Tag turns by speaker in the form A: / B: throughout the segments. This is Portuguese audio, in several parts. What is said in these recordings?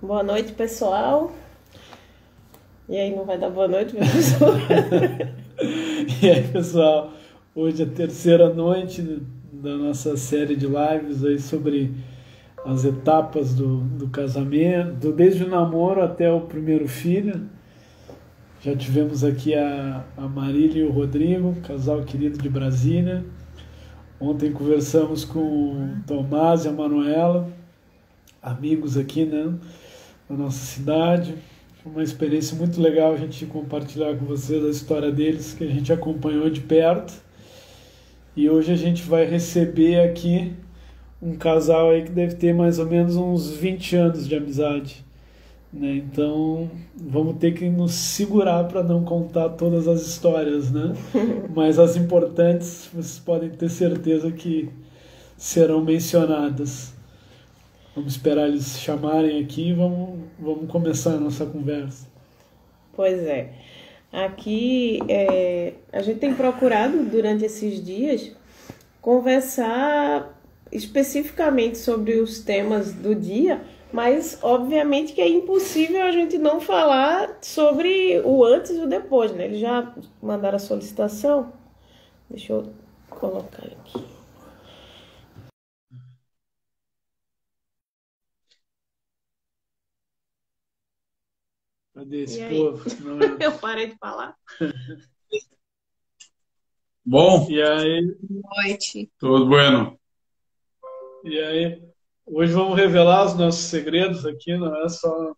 A: Boa noite, pessoal. E aí, não vai dar boa noite, professor?
B: E aí, pessoal, hoje é a terceira noite da nossa série de lives aí sobre as etapas do casamento, desde o namoro até o primeiro filho. Já tivemos aqui a Marília e o Rodrigo, casal querido de Brasília. Ontem conversamos com o Tomás e a Manuela, amigos aqui, né, da nossa cidade. Foi uma experiência muito legal a gente compartilhar com vocês a história deles, que a gente acompanhou de perto. E hoje a gente vai receber aqui um casal aí que deve ter mais ou menos uns 20 anos de amizade, né? Então vamos ter que nos segurar para não contar todas as histórias, né? Mas as importantes vocês podem ter certeza que serão mencionadas. Vamos esperar eles chamarem aqui e vamos começar a nossa conversa.
A: Pois é. Aqui a gente tem procurado durante esses dias conversar especificamente sobre os temas do dia, mas obviamente que é impossível a gente não falar sobre o antes e o depois, né? Eles já mandaram a solicitação. Deixa eu colocar aqui.
B: Cadê esse
A: E aí?
B: povo? Não é?
A: Eu parei de falar.
C: Bom,
B: E aí,
A: Noite.
C: tudo bueno.
B: e aí, hoje vamos revelar os nossos segredos aqui, não é
C: Ah,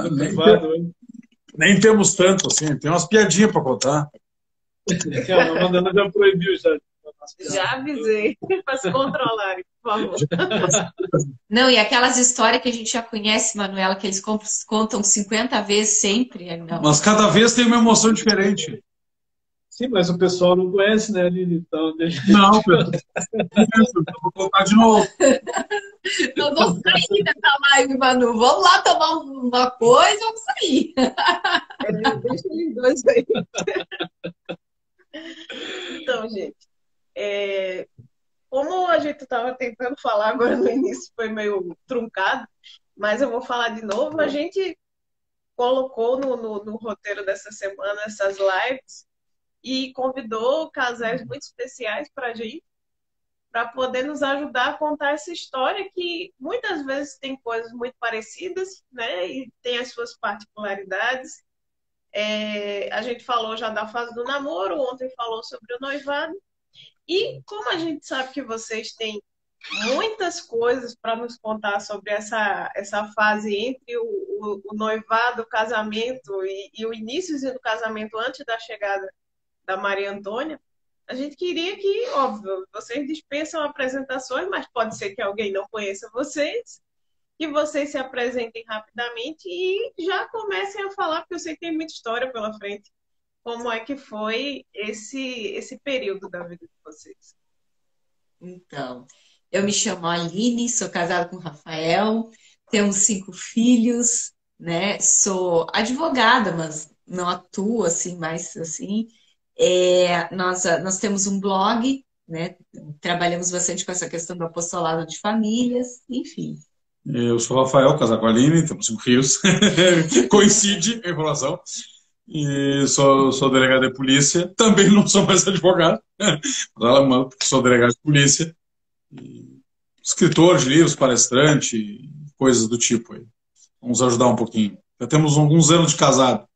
B: no privado hoje.
C: nem temos tanto assim, tem umas piadinhas para contar.
B: A Amanda já proibiu já.
A: Já avisei para se controlarem, por favor.
D: Não, e aquelas histórias que a gente já conhece, Manuela, que eles contam 50 vezes sempre. Não.
C: Mas cada vez tem uma emoção diferente.
B: Sim, mas o pessoal não conhece, né, Lili? Então, deixa...
C: Não, Pedro, eu vou contar de novo.
D: Eu vou sair dessa live, Manu. Vamos lá tomar uma coisa, vamos sair.
A: Deixa eles dois aí. Então, gente, como a gente estava tentando falar agora no início, foi meio truncado, mas eu vou falar de novo. A gente colocou no roteiro dessa semana essas lives e convidou casais muito especiais para a gente, para poder nos ajudar a contar essa história que muitas vezes tem coisas muito parecidas, né? E tem as suas particularidades. A gente falou já da fase do namoro, ontem falou sobre o noivado. E como a gente sabe que vocês têm muitas coisas para nos contar sobre essa fase entre o noivado, o casamento e o início do casamento antes da chegada da Maria Antônia, a gente queria que, óbvio, vocês dispensam apresentações, mas pode ser que alguém não conheça vocês, que vocês se apresentem rapidamente e já comecem a falar, porque eu sei que tem muita história pela frente. Como é que foi esse período da vida de vocês?
D: Então, eu me chamo Aline, sou casada com o Rafael, temos 5 filhos, né? Sou advogada, mas não atuo assim, mais assim. Nós temos um blog, né? Trabalhamos bastante com essa questão do apostolado de famílias, enfim.
C: Eu sou o Rafael, casado com a Aline, temos 5 filhos. Coincide a informação. E sou delegado de polícia. Também não sou mais advogado. Mas ela manda porque sou delegado de polícia. E escritor de livros, palestrante, coisas do tipo aí. Vamos ajudar um pouquinho. Já temos alguns anos de casado.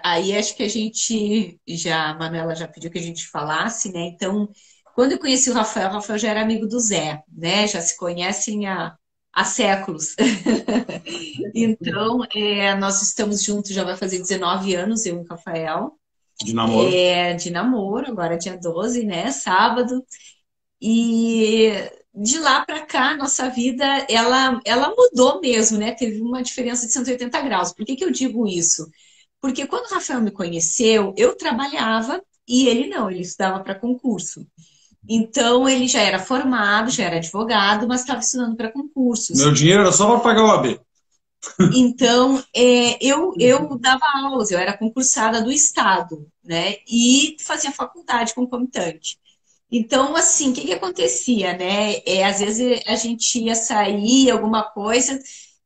D: Aí acho que a Manuela já pediu que a gente falasse, né? Então, quando eu conheci o Rafael já era amigo do Zé, né? Já se conhecem há séculos. Então, nós estamos juntos, já vai fazer 19 anos, eu e o Rafael,
C: De namoro.
D: de namoro, agora é dia 12, né? Sábado. E de lá para cá, nossa vida, ela mudou mesmo, né? Teve uma diferença de 180 graus. Por que que eu digo isso? Porque quando o Rafael me conheceu, eu trabalhava e ele não, ele estudava para concurso. Então, ele já era formado, já era advogado, mas estava estudando para concursos.
C: Meu dinheiro era só para pagar o AB.
D: Então, eu dava aulas, eu era concursada do Estado, né? E fazia faculdade concomitante. Então, assim, o que que acontecia, né? Às vezes a gente ia sair, alguma coisa,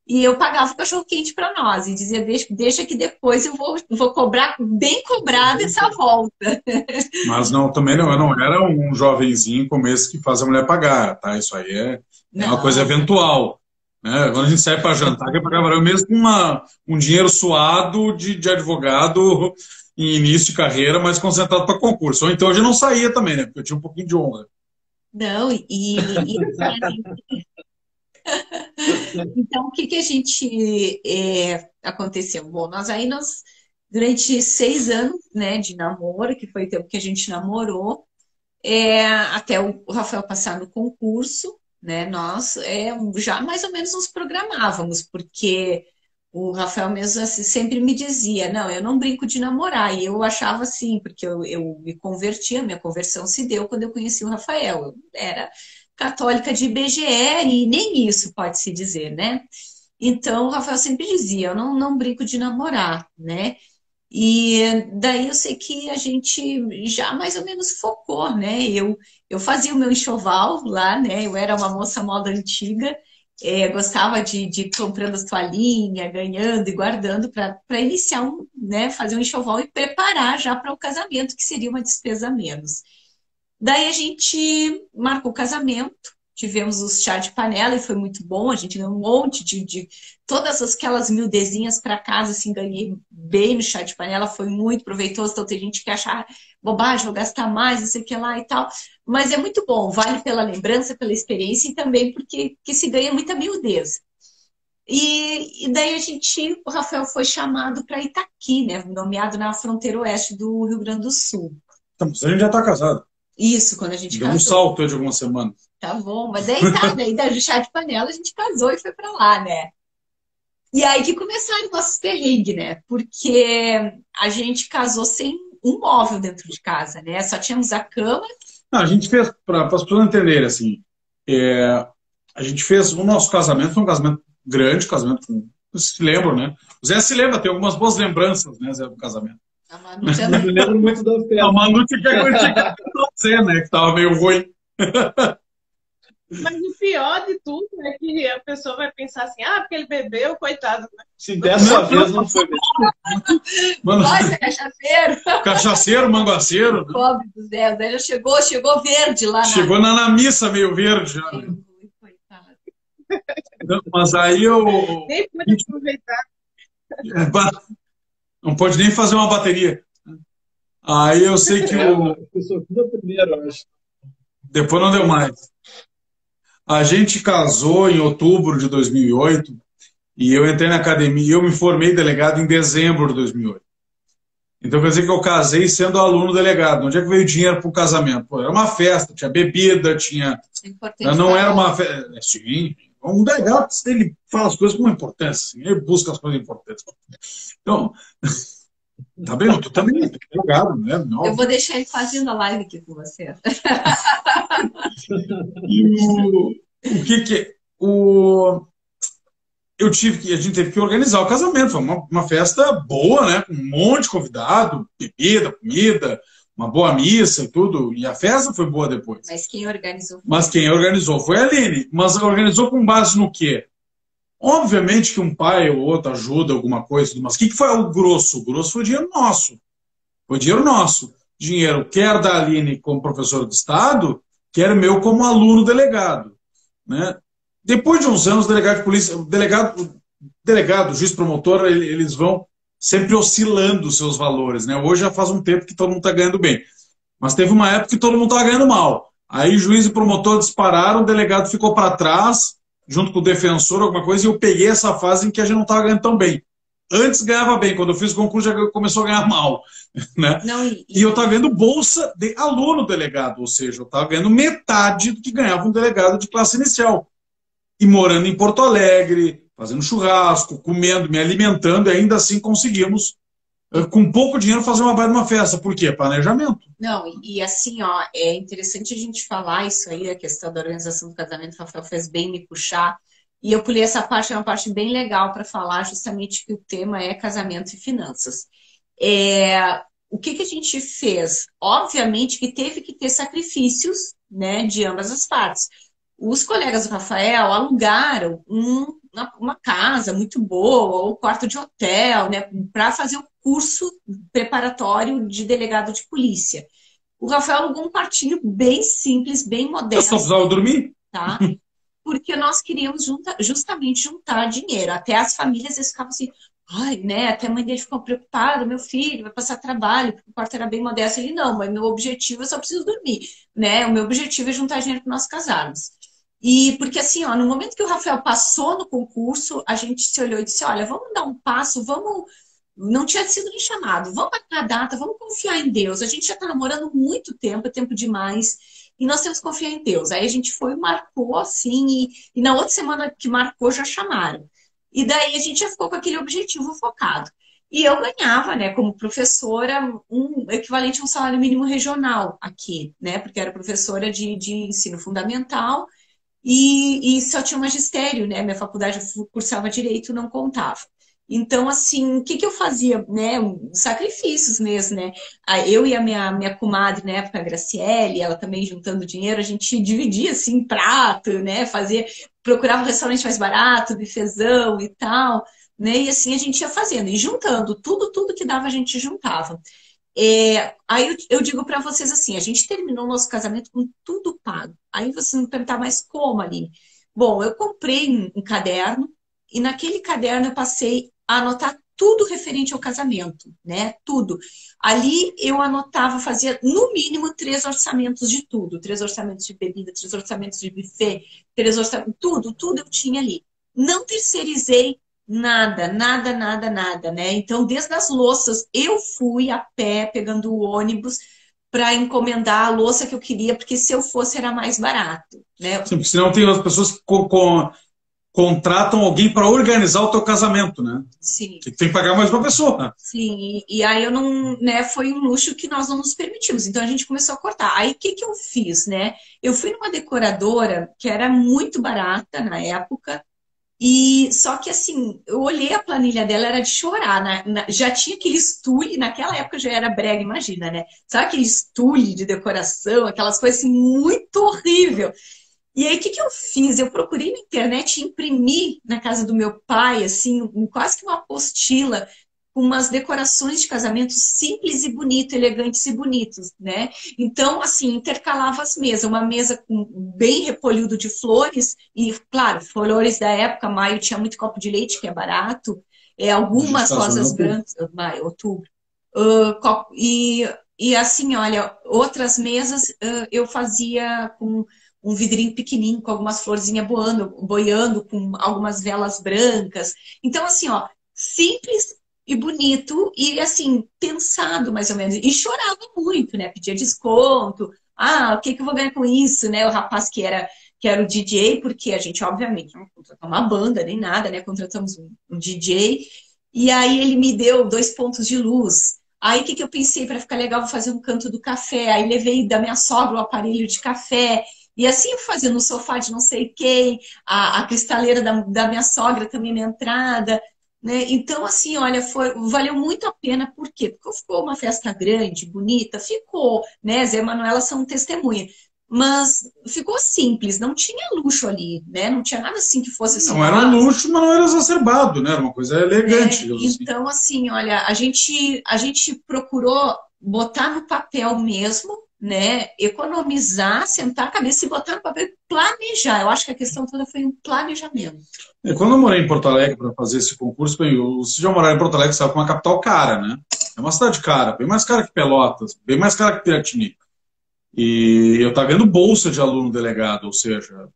D: e eu pagava o cachorro-quente para nós, e dizia, deixa que depois vou cobrar bem cobrada essa volta.
C: Mas não, também não, eu não era um jovenzinho como esse que faz a mulher pagar, tá? Isso aí é uma coisa
D: Não,
C: eventual, né? Quando a gente sai para jantar, que eu pagava eu mesmo com um dinheiro suado de advogado em início de carreira, mas concentrado para concurso. Ou então eu já não saía também, né? Porque eu tinha um pouquinho de honra.
D: não, então o que que a gente aconteceu? Bom, durante 6 anos, né, de namoro, que foi o tempo que a gente namorou, até o Rafael passar no concurso, né, nós já mais ou menos nos programávamos, porque o Rafael mesmo assim, sempre me dizia, não, eu não brinco de namorar, e eu achava assim, porque eu me converti, a minha conversão se deu quando eu conheci o Rafael, eu era católica de IBGE e nem isso pode se dizer, né? Então, o Rafael sempre dizia, eu não brinco de namorar, né? E daí eu sei que a gente já mais ou menos focou, né? Eu fazia o meu enxoval lá, né? Eu era uma moça moda antiga, gostava de ir comprando as toalhinhas, ganhando e guardando para iniciar né? Fazer um enxoval e preparar já para o casamento, que seria uma despesa a menos. Daí a gente marcou o casamento, tivemos os chá de panela e foi muito bom. A gente ganhou um monte de todas aquelas miudezinhas para casa, assim, ganhei bem no chá de panela, foi muito proveitoso. Então tem gente que acha bobagem, vou gastar mais, não sei o que lá e tal. Mas é muito bom, vale pela lembrança, pela experiência e também porque que se ganha muita miudez. E daí o Rafael foi chamado para Itaqui, né? Nomeado na fronteira oeste do Rio Grande do Sul.
C: Então, a gente já está casado.
D: Isso, quando a gente
C: Deu um
D: casou.
C: salto de algumas semanas.
D: Tá bom, mas daí do chá de panela a gente casou e foi pra lá, né? E aí que começaram os nossos perrengues, né? Porque a gente casou sem um móvel dentro de casa, né? Só tínhamos a cama.
C: Não, a gente fez, para as pessoas entenderem, assim, a gente fez o nosso casamento, foi um casamento grande, casamento, vocês se lembram, né? O Zé se lembra, tem algumas boas lembranças, né, Zé, do casamento.
D: A Manu
B: Eu me lembro muito da
C: A
B: festa.
C: Manu tinha que o Zé, né, que tava meio ruim.
A: Mas o pior de tudo é que a pessoa vai pensar assim, ah, porque ele bebeu, coitado, né?
B: Se dessa vez não foi mesmo.
C: Mano,
D: Nossa, cachaceiro!
C: cachaceiro, manguaceiro, né?
D: Pobre do Zé, daí já chegou verde lá
C: Chegou na missa meio verde já, né?
D: Coitado.
C: Então, mas aí eu
A: Nem pode aproveitar.
C: não pode nem fazer uma bateria. Aí eu sei que
B: Eu sou o primeiro, eu acho.
C: depois não deu mais. A gente casou em outubro de 2008 e eu entrei na academia e eu me formei delegado em dezembro de 2008. Então quer dizer que eu casei sendo aluno delegado. Onde é que veio o dinheiro para o casamento? Pô, era uma festa, tinha bebida, tinha.
D: Importante
C: Não era
D: falar.
C: uma festa. Sim, um delegado, ele fala as coisas com importância, assim, ele busca as coisas importantes. Então, tá bem, tu também é delegado, né?
D: Eu vou deixar ele fazendo a live aqui com você.
C: E o que que. A gente teve que organizar o casamento. Foi uma festa boa, né? Com um monte de convidado, bebida, comida, uma boa missa e tudo. E a festa foi boa depois.
D: Mas quem organizou foi
C: Mas quem organizou foi a Aline. Mas organizou com base no quê? Obviamente que um pai ou outro ajuda alguma coisa, mas o que foi o grosso? O grosso foi dinheiro nosso. Foi dinheiro nosso. Dinheiro quer da Aline como professora de Estado, quer meu como aluno delegado, né? Depois de uns anos, delegado de polícia, delegado, juiz promotor, eles vão sempre oscilando os seus valores, né? Hoje já faz um tempo que todo mundo está ganhando bem, mas teve uma época que todo mundo estava ganhando mal. Aí juiz e promotor dispararam, o delegado ficou para trás, junto com o defensor, alguma coisa, e eu peguei essa fase em que a gente não estava ganhando tão bem. Antes ganhava bem, quando eu fiz o concurso já começou a ganhar mal, né?
D: Não,
C: E eu estava ganhando bolsa de aluno delegado, ou seja, eu estava ganhando metade do que ganhava um delegado de classe inicial. E morando em Porto Alegre, fazendo churrasco, comendo, me alimentando, e ainda assim conseguimos, com pouco dinheiro, fazer uma baita uma festa. Por quê? Planejamento.
D: Não, e assim, ó, é interessante a gente falar isso aí, a questão da organização do casamento, o Rafael fez bem me puxar, e eu pulei essa parte, é uma parte bem legal para falar justamente que o tema é casamento e finanças. o que a gente fez? Obviamente que teve que ter sacrifícios, né, de ambas as partes. Os colegas do Rafael alugaram uma casa muito boa, ou quarto de hotel, né, para fazer o curso preparatório de delegado de polícia. O Rafael alugou um quartinho bem simples, bem
C: Eu só
D: modesto,
C: precisava dormir.
D: tá? Porque nós queríamos justamente juntar dinheiro. Até as famílias eles ficavam assim, ai, né? Até a mãe dele ficou preocupada, meu filho vai passar trabalho, porque o quarto era bem modesto. Ele, não, mas meu objetivo é só preciso dormir, né? O meu objetivo é juntar dinheiro para nós casarmos. E porque assim, ó, no momento que o Rafael passou no concurso, a gente se olhou e disse, olha, vamos dar um passo, vamos. Não tinha sido nem chamado, vamos marcar a data, vamos confiar em Deus. A gente já está namorando muito tempo, é tempo demais. E nós temos que confiar em Deus. Aí a gente foi, marcou assim, e na outra semana que marcou já chamaram. E daí a gente já ficou com aquele objetivo focado. E eu ganhava, né, como professora, um equivalente a um salário mínimo regional aqui, né, porque era professora de ensino fundamental e só tinha magistério, né, minha faculdade eu cursava direito, não contava. Então, assim, o que eu fazia, né? Sacrifícios mesmo, né? Eu e a minha comadre, na época, a Graciele, ela também juntando dinheiro, a gente dividia, assim, prato, né? Procurava um restaurante mais barato, bifezão e tal, né? E assim a gente ia fazendo, e juntando, tudo que dava a gente juntava. Aí eu digo para vocês assim, a gente terminou o nosso casamento com tudo pago. Aí você me perguntar, mas como, Aline? Bom, eu comprei um caderno, e naquele caderno eu passei a anotar tudo referente ao casamento, né? Tudo. Ali eu anotava, fazia no mínimo 3 orçamentos de tudo. 3 orçamentos de bebida, 3 orçamentos de buffet, 3 orçamentos, tudo eu tinha ali. Não terceirizei nada, né? Então, desde as louças, eu fui a pé, pegando o ônibus, para encomendar a louça que eu queria, porque se eu fosse era mais barato, né?
C: Sim, porque senão tem as pessoas que contratam alguém para organizar o teu casamento, né?
D: Sim.
C: Que tem que pagar mais uma pessoa.
D: Sim, e aí eu não, né, foi um luxo que nós não nos permitimos. Então a gente começou a cortar. Aí o que eu fiz, né? Eu fui numa decoradora que era muito barata na época, e só que assim, eu olhei a planilha dela, era de chorar, né? Já tinha aquele estule, naquela época já era brega, imagina, né? Sabe aquele estule de decoração, aquelas coisas assim, muito horrível. E aí, o que eu fiz? Eu procurei na internet e imprimi na casa do meu pai, assim, quase que uma apostila, com umas decorações de casamento simples e bonito, elegantes e bonitos, né? Então, assim, intercalava as mesas. Uma mesa bem repolhudo de flores, e, claro, flores da época, maio tinha muito copo de leite, que é barato, algumas rosas brancas, maio, outubro. E assim, olha, outras mesas eu fazia com um vidrinho pequenininho com algumas florzinhas boiando, com algumas velas brancas. Então, assim, ó, simples e bonito e, assim, pensado mais ou menos. E chorava muito, né? Pedia desconto. Ah, o que eu vou ganhar com isso, né? O rapaz que era o DJ, porque a gente, obviamente, não contratou uma banda nem nada, né? Contratamos um DJ. E aí ele me deu 2 pontos de luz. Aí o que eu pensei? Para ficar legal, vou fazer um canto do café. Aí levei da minha sogra o aparelho de café. E assim eu fazia no sofá de não sei quem, a cristaleira da minha sogra também na entrada, né? Então, assim, olha, valeu muito a pena. Por quê? Porque ficou uma festa grande, bonita, ficou, né? Zé e Manuela são testemunha. Mas ficou simples, não tinha luxo ali, né? Não tinha nada assim que fosse assim.
C: Não era um luxo, mas não era exacerbado, né? Era uma coisa elegante.
D: Então, assim, olha, a gente procurou botar no papel mesmo, né? Economizar, sentar a cabeça e botar no papel e planejar. Eu acho que a questão toda foi um planejamento.
C: Quando eu morei em Porto Alegre para fazer esse concurso, bem, se já morar em Porto Alegre, sabe que é uma capital cara, né? É uma cidade cara, bem mais cara que Pelotas, bem mais cara que Piratini. E eu estava ganhando bolsa de aluno delegado, ou seja,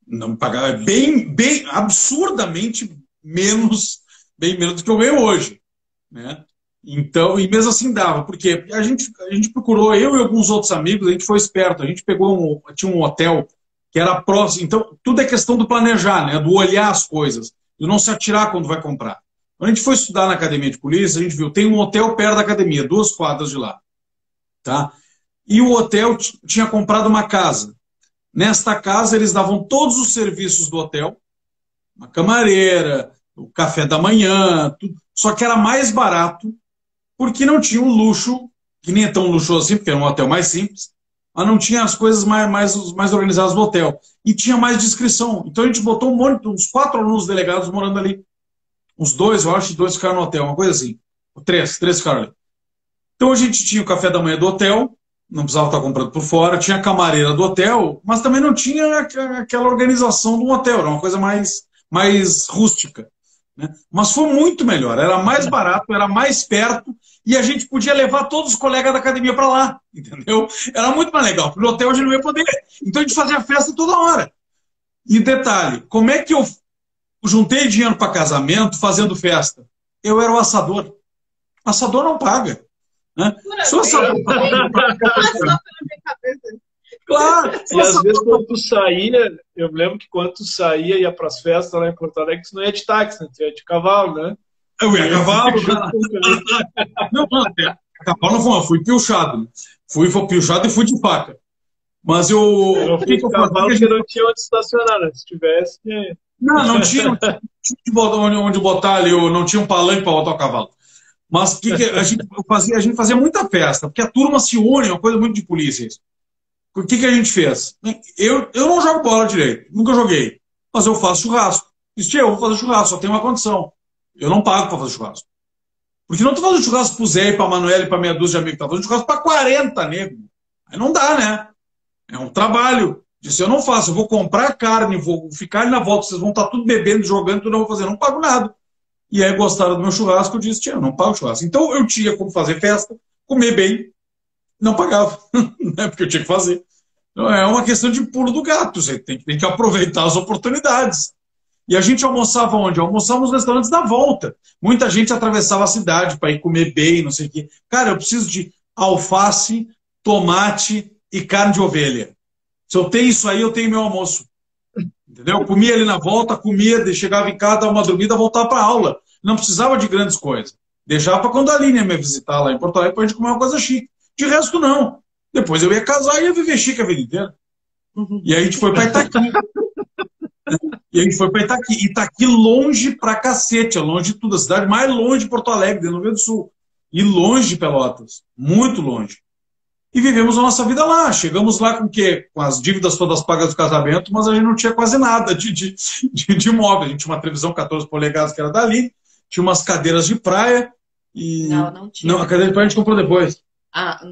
C: não pagava bem absurdamente menos, bem menos do que eu ganho hoje, né? Então, e mesmo assim dava, porque a gente procurou, eu e alguns outros amigos, a gente foi esperto, a gente tinha um hotel que era próximo, então tudo é questão do planejar, né? Do olhar as coisas, do não se atirar quando vai comprar. Quando a gente foi estudar na academia de polícia, a gente viu, tem um hotel perto da academia, 2 quadras de lá, tá? E o hotel tinha comprado uma casa. Nesta casa, eles davam todos os serviços do hotel, uma camareira, o café da manhã, tudo, só que era mais barato porque não tinha o luxo, que nem é tão luxuoso assim, porque era um hotel mais simples, mas não tinha as coisas mais organizadas do hotel. E tinha mais discrição. Então a gente botou um monte, uns 4 alunos delegados morando ali. Uns 2, eu acho, e 2 ficaram no hotel, uma coisa assim. 3 ficaram ali. Então a gente tinha o café da manhã do hotel, não precisava estar comprando por fora, tinha a camareira do hotel, mas também não tinha aquela organização do hotel, era uma coisa mais rústica. Né? Mas foi muito melhor, era mais barato, era mais perto, e a gente podia levar todos os colegas da academia para lá, entendeu? Era muito mais legal, porque no hotel a gente não ia poder. Então a gente fazia festa toda hora. E detalhe, como é que eu juntei dinheiro para casamento fazendo festa? Eu era o assador. Assador não paga. Né? Se o assador claro.
B: E às vezes quando tu saía, eu me lembro que quando tu saía, ia para as festas lá em Porto Alegre, tu não ia de táxi, né? Tu ia de cavalo, né?
C: Eu ia a cavalo. Não, a cavalo não foi, eu fui piochado. Né? Fui piochado e fui de faca. Mas eu.
B: Eu fui de cavalo porque não tinha onde estacionar, né? Se tivesse.
C: Não tinha onde botar ali, não tinha um palanque para botar o cavalo. Mas que a gente fazia muita festa, porque a turma se une, é uma coisa muito de polícia isso. O que a gente fez? Eu não jogo bola direito, nunca joguei, mas eu faço churrasco. Disse, eu vou fazer churrasco, só tem uma condição. Eu não pago para fazer churrasco. Porque não estou fazendo churrasco para o Zé, para a Manuela e para meia dúzia de amigos, estou fazendo churrasco para 40 negros. Aí não dá, né? É um trabalho. Disse, eu não faço, eu vou comprar carne, vou ficar ali na volta, vocês vão estar tudo bebendo, jogando, tudo, não vou fazer, não pago nada. E aí gostaram do meu churrasco, eu disse, eu não pago churrasco. Então eu tinha como fazer festa, comer bem, não pagava, né? Porque eu tinha que fazer. Então, é uma questão de pulo do gato, você tem que aproveitar as oportunidades. E a gente almoçava onde? Almoçava nos restaurantes da volta. Muita gente atravessava a cidade para ir comer bem, não sei o quê. Cara, eu preciso de alface, tomate e carne de ovelha. Se eu tenho isso aí, eu tenho meu almoço. Entendeu? Eu comia ali na volta, comia, chegava em casa, dava uma dormida, voltava para a aula. Não precisava de grandes coisas. Deixava para quando a Aline ia me visitar lá em Porto Alegre para a gente comer uma coisa chique. De resto, não. Depois eu ia casar e ia viver chique a vida inteira. E aí a gente foi para Itaqui. E a gente foi para Itaqui. Itaqui longe pra cacete, é longe de tudo. A cidade mais longe de Porto Alegre, no Rio Grande do Sul. E longe de Pelotas. Muito longe. E vivemos a nossa vida lá. Chegamos lá com o quê? Com as dívidas todas pagas do casamento, mas a gente não tinha quase nada de imóvel. A gente tinha uma televisão 14 polegadas que era dali, tinha umas cadeiras de praia e...
D: Não tinha.
C: Não, a cadeira de praia a gente comprou depois.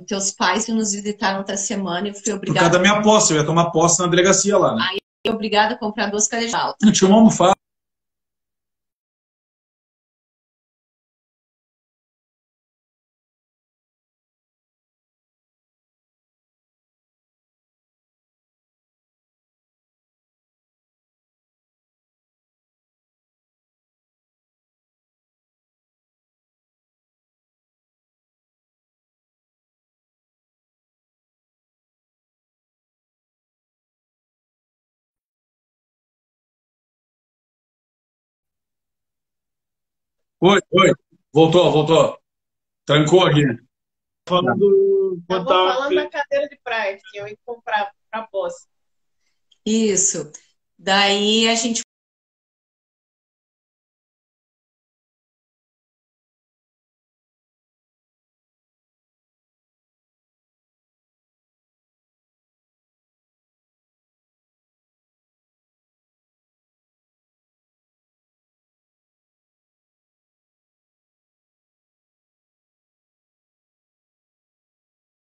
D: Teus pais nos visitaram outra semana e eu fui obrigada...
C: Por causa da minha posse, eu ia tomar posse na delegacia lá, né?
D: Aí eu fui obrigada a comprar 2 cadeiras de alta.
C: Tinha uma almofada. Oi. Voltou. Trancou aqui.
A: Falando da cadeira de praia que eu ia comprar para posse.
D: Isso. Daí a gente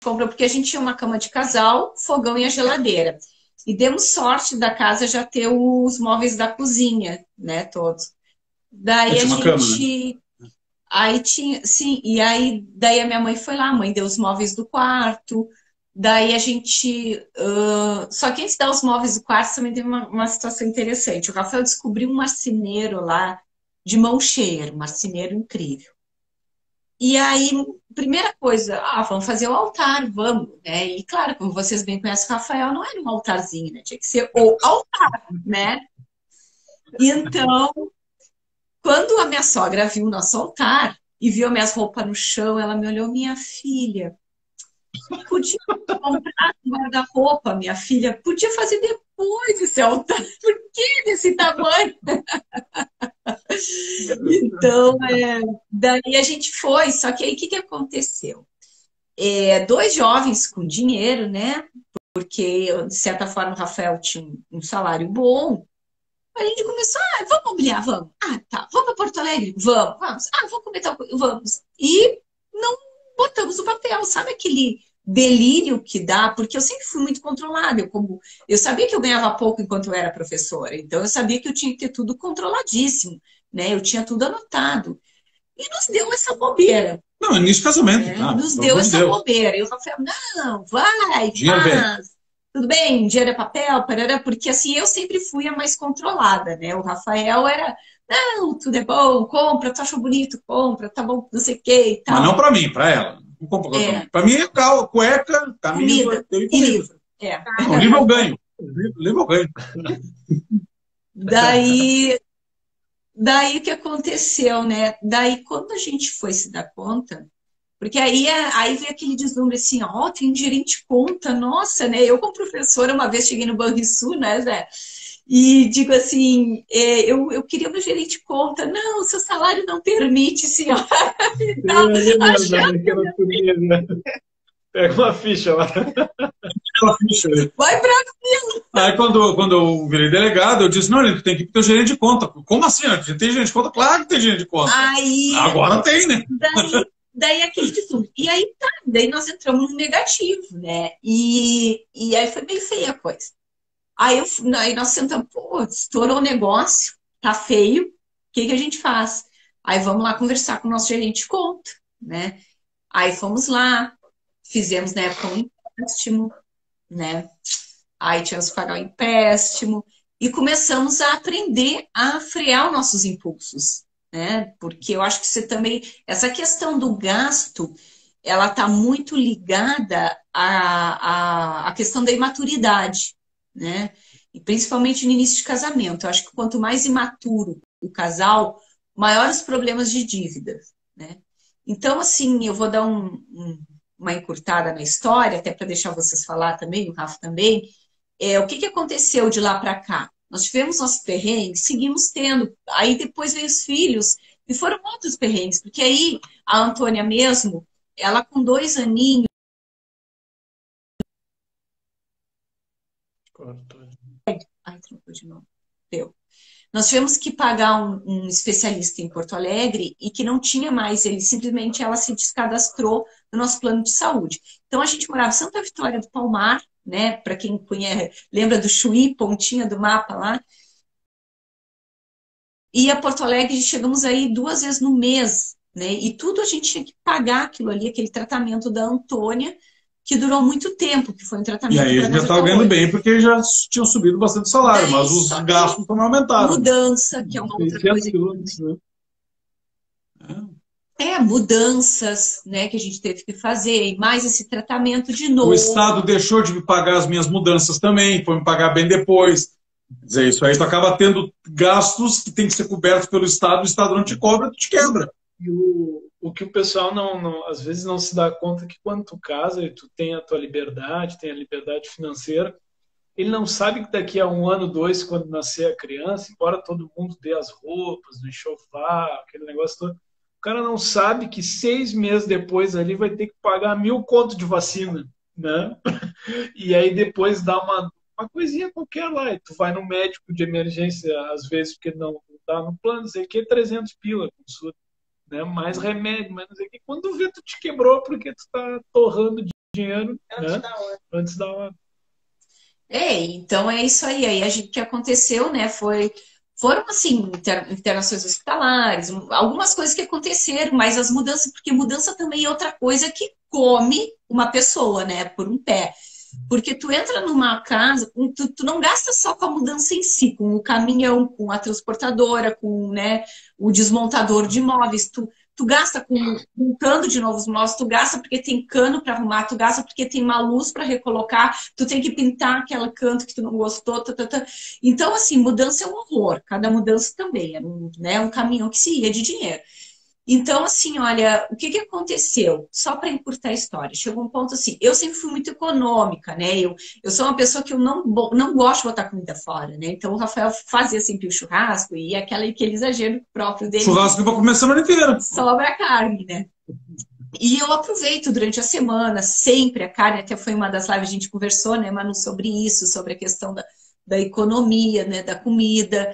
D: comprou porque a gente tinha uma cama de casal, fogão e a geladeira. E demos sorte da casa já ter os móveis da cozinha, né, todos. Daí a gente...
C: Cama, né?
D: Aí tinha... Sim, e aí daí a minha mãe foi lá, a mãe deu os móveis do quarto. Daí a gente... Só que antes de dar os móveis do quarto também teve uma situação interessante. O Rafael descobriu um marceneiro lá de mão cheia, um marceneiro incrível. E aí, primeira coisa, vamos fazer o altar, vamos, né? E claro, como vocês bem conhecem o Rafael, não era um altarzinho, né? Tinha que ser o altar, né? E então, quando a minha sogra viu o nosso altar e viu minhas roupas no chão, ela me olhou, minha filha, podia comprar um guarda-roupa, minha filha, podia fazer depois esse altar, por que desse tamanho? Então, daí a gente foi, só que aí o que aconteceu? Dois jovens com dinheiro, né? Porque, de certa forma, o Rafael tinha um salário bom. A gente começou, vamos mobiliar, vamos. Tá, vamos para Porto Alegre? Vamos. Vamos comer tal coisa? Vamos. E não botamos no papel, sabe aquele delírio que dá? Porque eu sempre fui muito controlada. Eu sabia que eu ganhava pouco enquanto eu era professora, então eu sabia que eu tinha que ter tudo controladíssimo, né? Eu tinha tudo anotado. E nos deu essa bobeira.
C: Não, início do casamento.
D: Nos deu essa bobeira. E o Rafael, não, vai,
C: dinheiro
D: faz. Tudo bem, dinheiro é papel, parará, porque assim, eu sempre fui a mais controlada, né? O Rafael era, não, tudo é bom, compra, tu achou bonito, compra, tá bom, não sei o que e tal.
C: Mas não pra mim, pra ela. Não compra pra mim é cueca, camisa,
D: comida.
C: Livro. Não, livro eu ganho. Livro eu ganho.
D: Daí o que aconteceu, né? Daí quando a gente foi se dar conta, porque aí veio aquele deslumbre assim, tem gerente de conta, nossa, né? Eu como professora uma vez cheguei no Banrisul, né, Zé? E digo assim, eu queria meu gerente de conta. Não, seu salário não permite, senhora.
B: Pega uma ficha lá.
D: Vai pra fila.
C: Aí quando eu virei delegado, eu disse, não, ele tem que ter o gerente de conta. Como assim? Tem gerente de conta? Claro que tem gerente de conta. Agora tem, né?
D: Daí aquele deslumbre. E aí daí nós entramos no negativo, né? E aí foi bem feia a coisa. Aí nós sentamos, estourou o negócio, tá feio, o que a gente faz? Aí vamos lá conversar com o nosso gerente de conta, né? Aí fomos lá, fizemos na época um empréstimo, né? Aí tínhamos que pagar o empréstimo e começamos a aprender a frear os nossos impulsos, né? Porque eu acho que você também, essa questão do gasto, ela está muito ligada à questão da imaturidade, né? E principalmente no início de casamento. Eu acho que quanto mais imaturo o casal, maiores os problemas de dívida, né? Então, assim, eu vou dar uma encurtada na história, até para deixar vocês falar também, o Rafa também. O que aconteceu de lá para cá? Nós tivemos nossos perrengues, seguimos tendo. Aí depois veio os filhos, e foram outros perrengues, porque aí a Antônia mesmo, ela com 2 aninhos. Ai, trocou de novo. Deu. Nós tivemos que pagar um especialista em Porto Alegre e que não tinha mais, ela se descadastrou no nosso plano de saúde. Então a gente morava em Santa Vitória do Palmar, né? Para quem conhece, lembra do Chuí, pontinha do mapa lá. E a Porto Alegre chegamos aí 2 vezes no mês, né? E tudo a gente tinha que pagar aquilo ali, aquele tratamento da Antônia, que durou muito tempo, que foi um tratamento.
C: E aí a gente já estava ganhando bem, porque já tinham subido bastante o salário, mas os gastos também aumentaram.
D: Mudança, que é uma outra coisa. Mudanças, né, que a gente teve que fazer, e mais esse tratamento de novo.
C: O Estado deixou de me pagar as minhas mudanças também, foi me pagar bem depois. Quer dizer, isso aí tu acaba tendo gastos que tem que ser cobertos pelo Estado, o Estado não te cobra, tu te quebra.
B: E o que o pessoal às vezes não se dá conta é que quando tu casa e tu tem a tua liberdade, tem a liberdade financeira, ele não sabe que daqui a 1 ano, 2, quando nascer a criança, embora todo mundo dê as roupas, do enxoval, aquele negócio todo, o cara não sabe que 6 meses depois ali vai ter que pagar 1.000 conto de vacina, né? E aí depois dá uma coisinha qualquer lá, e tu vai no médico de emergência, às vezes, porque não tá no plano, sei que 300 pila, consulta. Né? Mais remédio, mas não sei o que. Quando vê, tu te quebrou porque tu tá torrando dinheiro antes da hora.
D: Então é isso aí. Aí o que aconteceu, né? Foram assim, internações hospitalares, algumas coisas que aconteceram, mas as mudanças, porque mudança também é outra coisa que come uma pessoa, né? Por um pé. Porque tu entra numa casa, tu não gasta só com a mudança em si, com o caminhão, com a transportadora, com, né, o desmontador de móveis. Tu gasta com montando de novos móveis, tu gasta porque tem cano para arrumar, tu gasta porque tem uma luz para recolocar, tu tem que pintar aquele canto que tu não gostou. Então, assim, mudança é um horror. Cada mudança também é um caminhão que se ia de dinheiro. Então, assim, olha, o que aconteceu? Só para encurtar a história, chegou um ponto assim, eu sempre fui muito econômica, né? Eu sou uma pessoa que eu não gosto de botar comida fora, né? Então, o Rafael fazia sempre o churrasco e aquele exagero próprio dele.
C: Churrasco para comer a semana inteira.
D: Sobra a carne, né? E eu aproveito durante a semana, sempre a carne, até foi uma das lives que a gente conversou, né, Manu, sobre isso, sobre a questão da economia, né, da comida,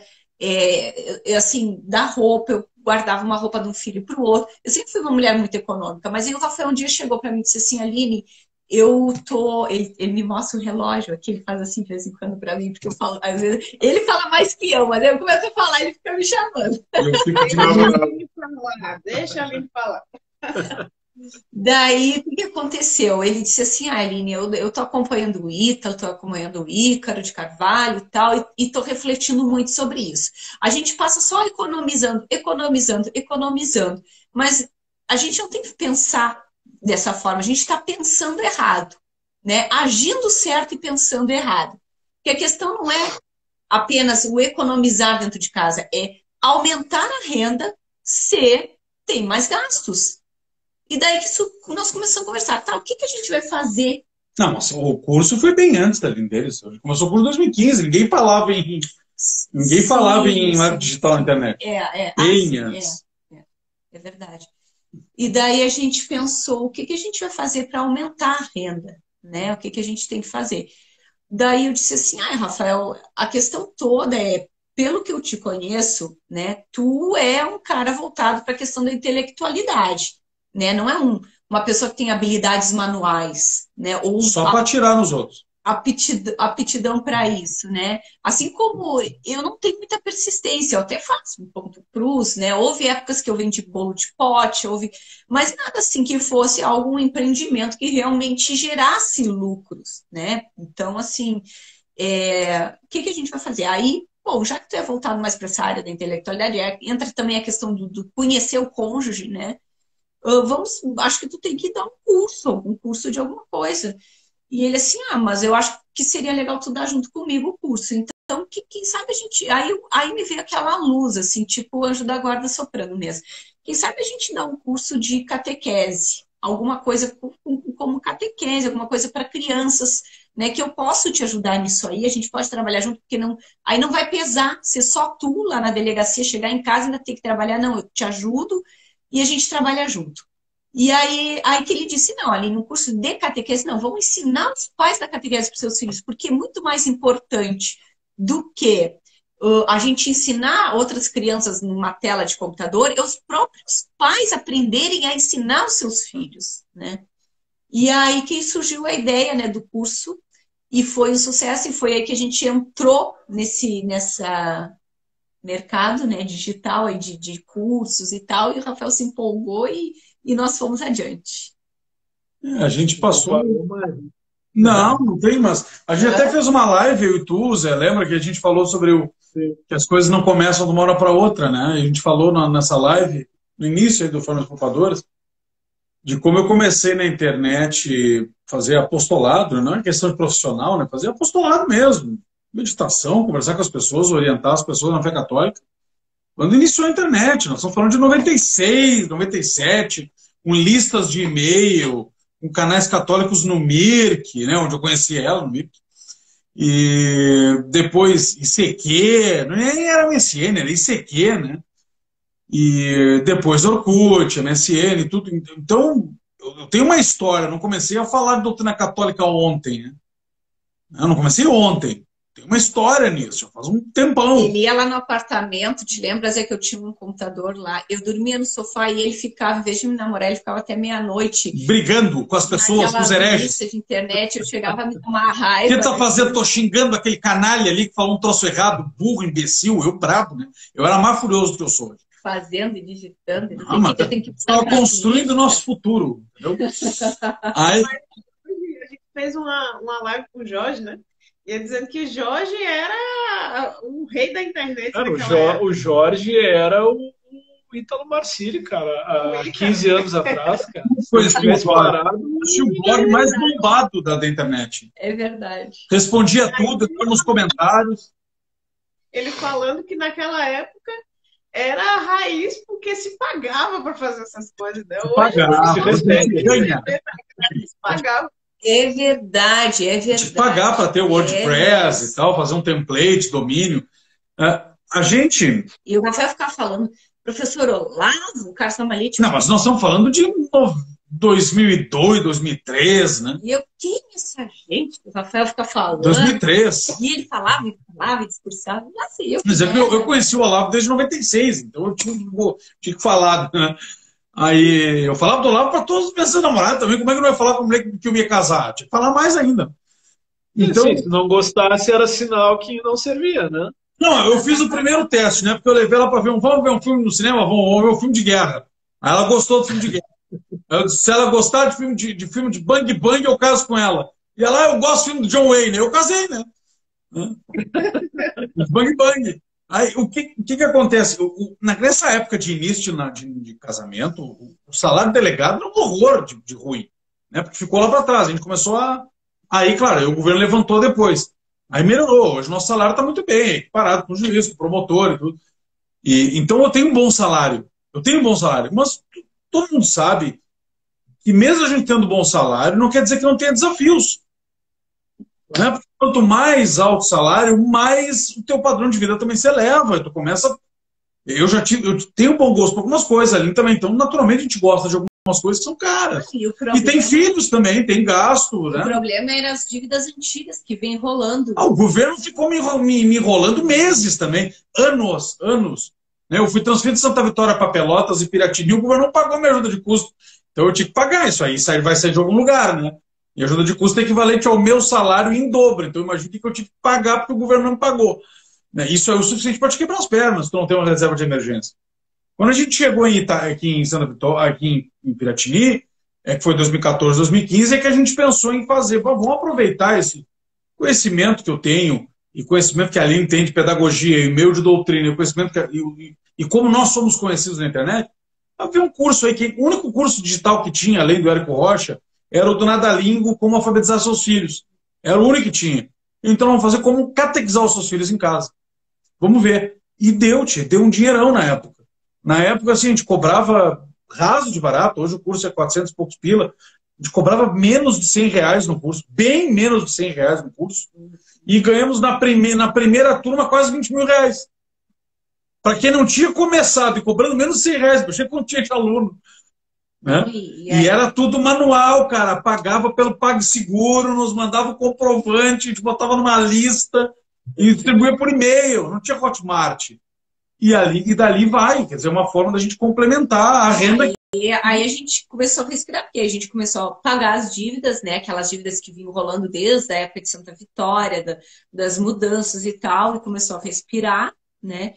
D: assim, da roupa, eu guardava uma roupa de um filho para o outro. Eu sempre fui uma mulher muito econômica, mas aí o Rafael um dia chegou para mim e disse assim, Aline, ele me mostra o relógio aqui, ele faz assim de vez em quando para mim, porque eu falo, às vezes, ele fala mais que eu, mas eu começo a falar, ele fica me chamando.
C: Eu fico
A: Deixa a Aline falar.
D: Daí, o que aconteceu? Ele disse assim, Aline, eu tô acompanhando o Ítalo, tô acompanhando o Ícaro de Carvalho e tal, e tô refletindo muito sobre isso. A gente passa só economizando, economizando, economizando, mas a gente não tem que pensar dessa forma, a gente está pensando errado, né? Agindo certo e pensando errado. Porque a questão não é apenas o economizar dentro de casa, é aumentar a renda se tem mais gastos. E daí que nós começamos a conversar, tá, o que a gente vai fazer?
C: Não, mas o curso foi bem antes da deles. Começou por 2015, ninguém falava em marketing digital na internet. Bem antes.
D: É verdade. E daí a gente pensou, o que a gente vai fazer para aumentar a renda? Né? O que a gente tem que fazer? Daí eu disse assim, Rafael, a questão toda é, pelo que eu te conheço, né, tu é um cara voltado para a questão da intelectualidade. Né? Não é uma pessoa que tem habilidades manuais, né? Ou
C: só para atirar nos outros.
D: Aptidão para isso, né? Assim como eu não tenho muita persistência, eu até faço um ponto cruz, né? Houve épocas que eu vendi bolo de pote, mas nada assim que fosse algum empreendimento que realmente gerasse lucros, né? Então, assim, o que a gente vai fazer? Aí, bom, já que tu é voltado mais para essa área da intelectualidade, entra também a questão do conhecer o cônjuge, né? Acho que tu tem que dar um curso de alguma coisa. E ele assim, mas eu acho que seria legal tu dar junto comigo o curso. Então, quem sabe a gente... Aí me veio aquela luz, assim, tipo o anjo da guarda soprando mesmo. Quem sabe a gente dá um curso de catequese, alguma coisa como catequese, alguma coisa para crianças, né? Que eu posso te ajudar nisso aí, a gente pode trabalhar junto, porque aí não vai pesar ser só tu lá na delegacia, chegar em casa e ainda ter que trabalhar. Não, eu te ajudo e a gente trabalha junto. E aí que ele disse, não, ali no curso de catequese, não, vamos ensinar os pais da catequese para os seus filhos, porque é muito mais importante do que a gente ensinar outras crianças numa tela de computador, é os próprios pais aprenderem a ensinar os seus filhos, né? E aí que surgiu a ideia, né, do curso, e foi um sucesso, e foi aí que a gente entrou nessa mercado, né, digital aí de cursos e tal, e o Rafael se empolgou e nós fomos adiante.
C: A gente passou... Não tem, mas a gente até fez uma live, eu e tu, Zé, lembra que a gente falou sobre que as coisas não começam de uma hora para outra, né? A gente falou nessa live, no início aí do Formas Poupadoras, de como eu comecei na internet fazer apostolado, não é questão de profissional, né? Fazer apostolado mesmo, meditação, conversar com as pessoas, orientar as pessoas na fé católica. Quando iniciou a internet, nós estamos falando de 96, 97, com listas de e-mail, com canais católicos no Mirk, né, onde eu conheci ela, no Mirk. E depois ICQ, nem era MSN, era ICQ, né? E depois Orkut, MSN, tudo. Então, eu tenho uma história, não comecei a falar de doutrina católica ontem, né? Eu não comecei ontem. Tem uma história nisso, já faz um tempão.
D: Ele ia lá no apartamento, te lembras? É que eu tinha um computador lá. Eu dormia no sofá e ele ficava, em vez de me namorar, ele ficava até meia-noite.
C: Brigando com as pessoas, com os hereges.
D: De internet, eu chegava a me tomar raiva.
C: O que tá fazendo? Tô xingando aquele canalha ali que falou um troço errado, burro, imbecil, eu brabo, né? Eu era mais furioso do que eu sou hoje.
D: Fazendo e digitando.
C: Eu tenho que estava construindo o nosso futuro. Entendeu? Aí...
A: A gente fez uma live com o Jorge, né? E dizendo que o Jorge era o rei da internet.
B: Cara, o Jorge era o Ítalo Marcilli, cara, há 15 anos atrás, cara.
C: Foi o blog mais bombado da internet.
D: É verdade.
C: Respondia tudo, nos comentários.
A: Ele falando que naquela época era a raiz porque se pagava para fazer essas coisas, né? Hoje
C: Pagava, ganha.
A: se pagava.
D: É verdade, é
C: De
D: verdade.
C: pagar para ter o WordPress e tal, fazer um template, domínio. A gente.
D: E o Rafael ficar falando, professor Olavo, o Carlos Samalite.
C: Não, mas nós estamos falando de 2002, 2003, né?
D: E eu, quem é essa gente? O Rafael fica falando.
C: 2003.
D: E ele falava, e discursava. Nossa,
C: Mas eu conheci o Olavo desde 96, então eu tinha que falar, né? Aí eu falava do Olavo para todos os meus namorados também. Como é que eu não ia falar com a mulher que eu ia casar? Tinha que falar mais ainda.
B: Então, se não gostasse, era sinal que não servia, né?
C: Não, eu fiz o primeiro teste, né? Porque eu levei ela para ver vamos ver um filme no cinema, vamos ver um filme de guerra. Aí ela gostou do filme de guerra. Eu disse, se ela gostar de filme de bang bang, eu caso com ela. E ela, eu gosto do filme do John Wayne. Eu casei, né? Bang bang. Aí, o que acontece? Nessa época de início de casamento, o salário delegado era um horror de ruim, né? Porque ficou lá para trás. A gente começou a. Aí, claro, aí o governo levantou depois. Aí melhorou. Hoje o nosso salário está muito bem, equiparado com o juiz, com o promotor e tudo. Então eu tenho um bom salário. Eu tenho um bom salário. Mas todo mundo sabe que mesmo a gente tendo bom salário, não quer dizer que não tenha desafios. Né? Porque quanto mais alto o salário, mais o teu padrão de vida também se eleva. Tu começa. Eu tenho um bom gosto por algumas coisas ali também. Então, naturalmente, a gente gosta de algumas coisas que são caras. E tem filhos também, tem gasto. Né?
D: O problema eram as dívidas antigas que vem enrolando.
C: O governo ficou me enrolando meses também. Anos. Né? Eu fui transferido de Santa Vitória para Pelotas e Piratini, o governo não pagou minha ajuda de custo. Então eu tinha que pagar isso aí. Vai sair de algum lugar, né? E a ajuda de custo é equivalente ao meu salário em dobro. Então, imagine que eu tive que pagar porque o governo não me pagou. Isso é o suficiente para te quebrar as pernas, se tu não tem uma reserva de emergência. Quando a gente chegou aqui em Santa Vitória, aqui em Piratini, que foi 2014, 2015, é que a gente pensou em fazer, vamos aproveitar esse conhecimento que eu tenho, e conhecimento que a Aline tem de pedagogia, e meu de doutrina, e conhecimento e como nós somos conhecidos na internet, havia um curso aí, que o único curso digital que tinha, além do Érico Rocha, era o do Nadalingo, como alfabetizar seus filhos. Era o único que tinha. Então vamos fazer como catequizar os seus filhos em casa. Vamos ver. E deu um dinheirão na época. Na época, assim, a gente cobrava raso de barato. Hoje o curso é 400 e poucos pila. A gente cobrava menos de 100 reais no curso. Bem menos de 100 reais no curso. E ganhamos na primeira turma quase 20 mil reais. Para quem não tinha começado e cobrando menos de 100 reais, eu achei que não tinha de aluno. Né? E era tudo manual, cara. Pagava pelo PagSeguro, nos mandava o comprovante, a gente botava numa lista e distribuía por e-mail. Não tinha Hotmart. E dali vai. Quer dizer, uma forma da gente complementar a renda.
D: E aí a gente começou a respirar, porque a gente começou a pagar as dívidas, né? Aquelas dívidas que vinham rolando desde a época de Santa Vitória, das mudanças e tal, e começou a respirar, né?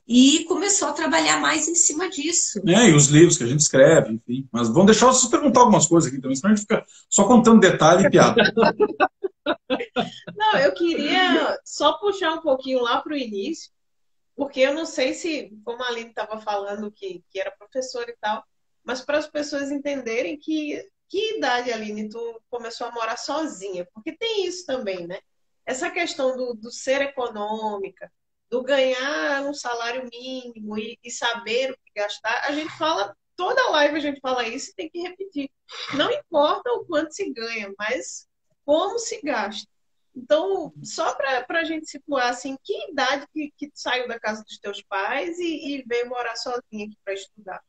D: E começou a trabalhar mais em cima disso.
C: E os livros que a gente escreve, enfim. Mas vamos deixar vocês perguntar algumas coisas aqui também, senão a gente fica só contando detalhe e piada.
A: Não, eu queria só puxar um pouquinho lá para o início, porque eu não sei se, como a Aline estava falando, que era professora e tal, mas para as pessoas entenderem que idade, Aline, tu começou a morar sozinha, porque tem isso também, né? Essa questão do ser econômica, do ganhar um salário mínimo e saber o que gastar, a gente fala, toda live a gente fala isso e tem que repetir. Não importa o quanto se ganha, mas como se gasta. Então, só para a gente situar, assim, que idade que tu saiu da casa dos teus pais e veio morar sozinha aqui para estudar?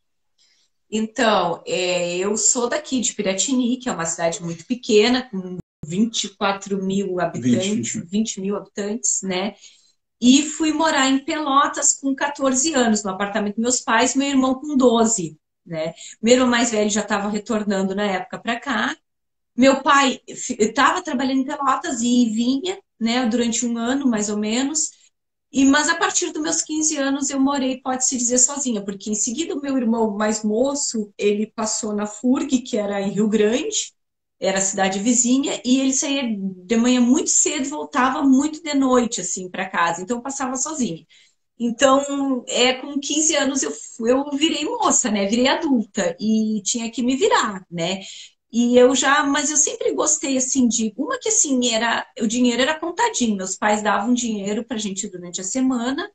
D: Então, eu sou daqui de Piratini, que é uma cidade muito pequena, com 24 mil habitantes, 20 mil habitantes, né? E fui morar em Pelotas com 14 anos, no apartamento dos meus pais, meu irmão com 12, né? Meu irmão mais velho já estava retornando na época para cá. Meu pai estava trabalhando em Pelotas e vinha, né, durante um ano, mais ou menos. Mas a partir dos meus 15 anos eu morei, pode-se dizer, sozinha, porque em seguida o meu irmão mais moço, ele passou na FURG, que era em Rio Grande, era a cidade vizinha, e ele saía de manhã muito cedo e voltava muito de noite, assim, para casa. Então, eu passava sozinha. Então, com 15 anos eu virei moça, né? Virei adulta e tinha que me virar, né? Mas eu sempre gostei, assim, uma que, assim, o dinheiro era contadinho. Meus pais davam dinheiro pra gente durante a semana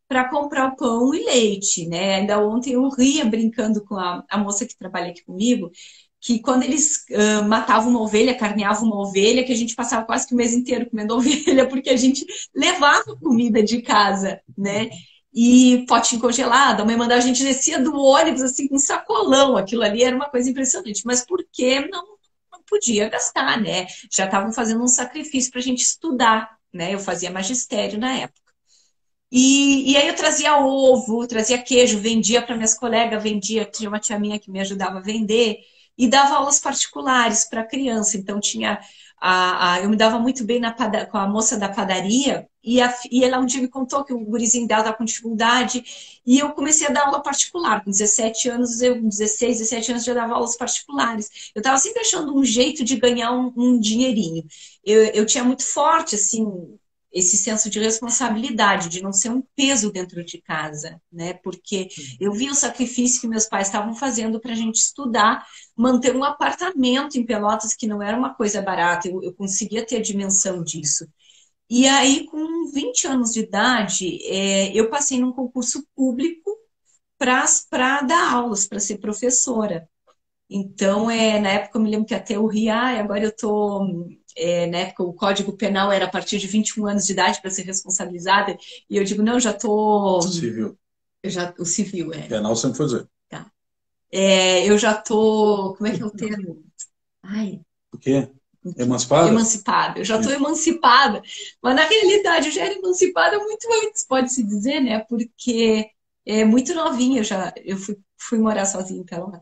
D: para comprar pão e leite, né? Ainda ontem eu ria brincando com a moça que trabalha aqui comigo, que quando eles matavam uma ovelha, carneavam uma ovelha, que a gente passava quase que o mês inteiro comendo ovelha, porque a gente levava comida de casa, né? E potinho congelado, a mãe mandava, a gente descia do ônibus assim com um sacolão, aquilo ali era uma coisa impressionante, mas por que não podia gastar, né? Já estavam fazendo um sacrifício para a gente estudar, né? Eu fazia magistério na época. E aí eu trazia ovo, trazia queijo, vendia para minhas colegas, vendia, tinha uma tia minha que me ajudava a vender, e dava aulas particulares para criança. Então tinha eu me dava muito bem com a moça da padaria, e ela um dia me contou que o gurizinho dela estava com dificuldade, e eu comecei a dar aula particular. Com 17 anos, 16, 17 anos, já dava aulas particulares. Eu estava sempre achando um jeito de ganhar um dinheirinho. Eu tinha muito forte, assim, esse senso de responsabilidade, de não ser um peso dentro de casa, né? Porque eu vi o sacrifício que meus pais estavam fazendo para a gente estudar, manter um apartamento em Pelotas, que não era uma coisa barata, eu conseguia ter a dimensão disso. E aí, com 20 anos de idade, eu passei num concurso público para dar aulas, para ser professora. Então, na época eu me lembro que até eu ri, agora eu estou... na época o Código Penal era a partir de 21 anos de idade para ser responsabilizada, e eu digo, não, já estou...
C: Civil.
D: O civil,
C: Penal sempre foi dizer.
D: Tá. Eu já estou... Como é que é o termo?
C: O quê? Emancipada?
D: Emancipada. Eu já estou emancipada, mas na realidade eu já era emancipada muito antes, pode-se dizer, né? Porque muito novinha eu fui morar sozinha em Pelotas.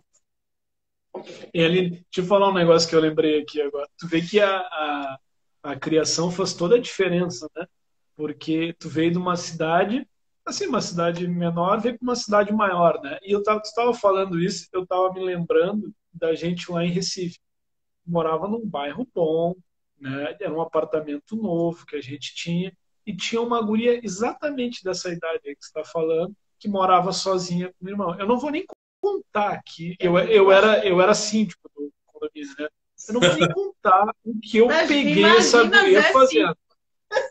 B: E ali, deixa eu falar um negócio que eu lembrei aqui agora. Tu vê que a criação faz toda a diferença, né? Porque tu veio de uma cidade, assim, uma cidade menor, veio para uma cidade maior, né? E tu estava falando isso, eu estava me lembrando da gente lá em Recife. Morava num bairro bom, né? Era um apartamento novo que a gente tinha, e tinha uma guria exatamente dessa idade aí que você está falando, que morava sozinha com o irmão. Eu não vou nem contar aqui, eu era síndico do condomínio, né? Eu não vou nem contar o que eu peguei essa guria fazendo,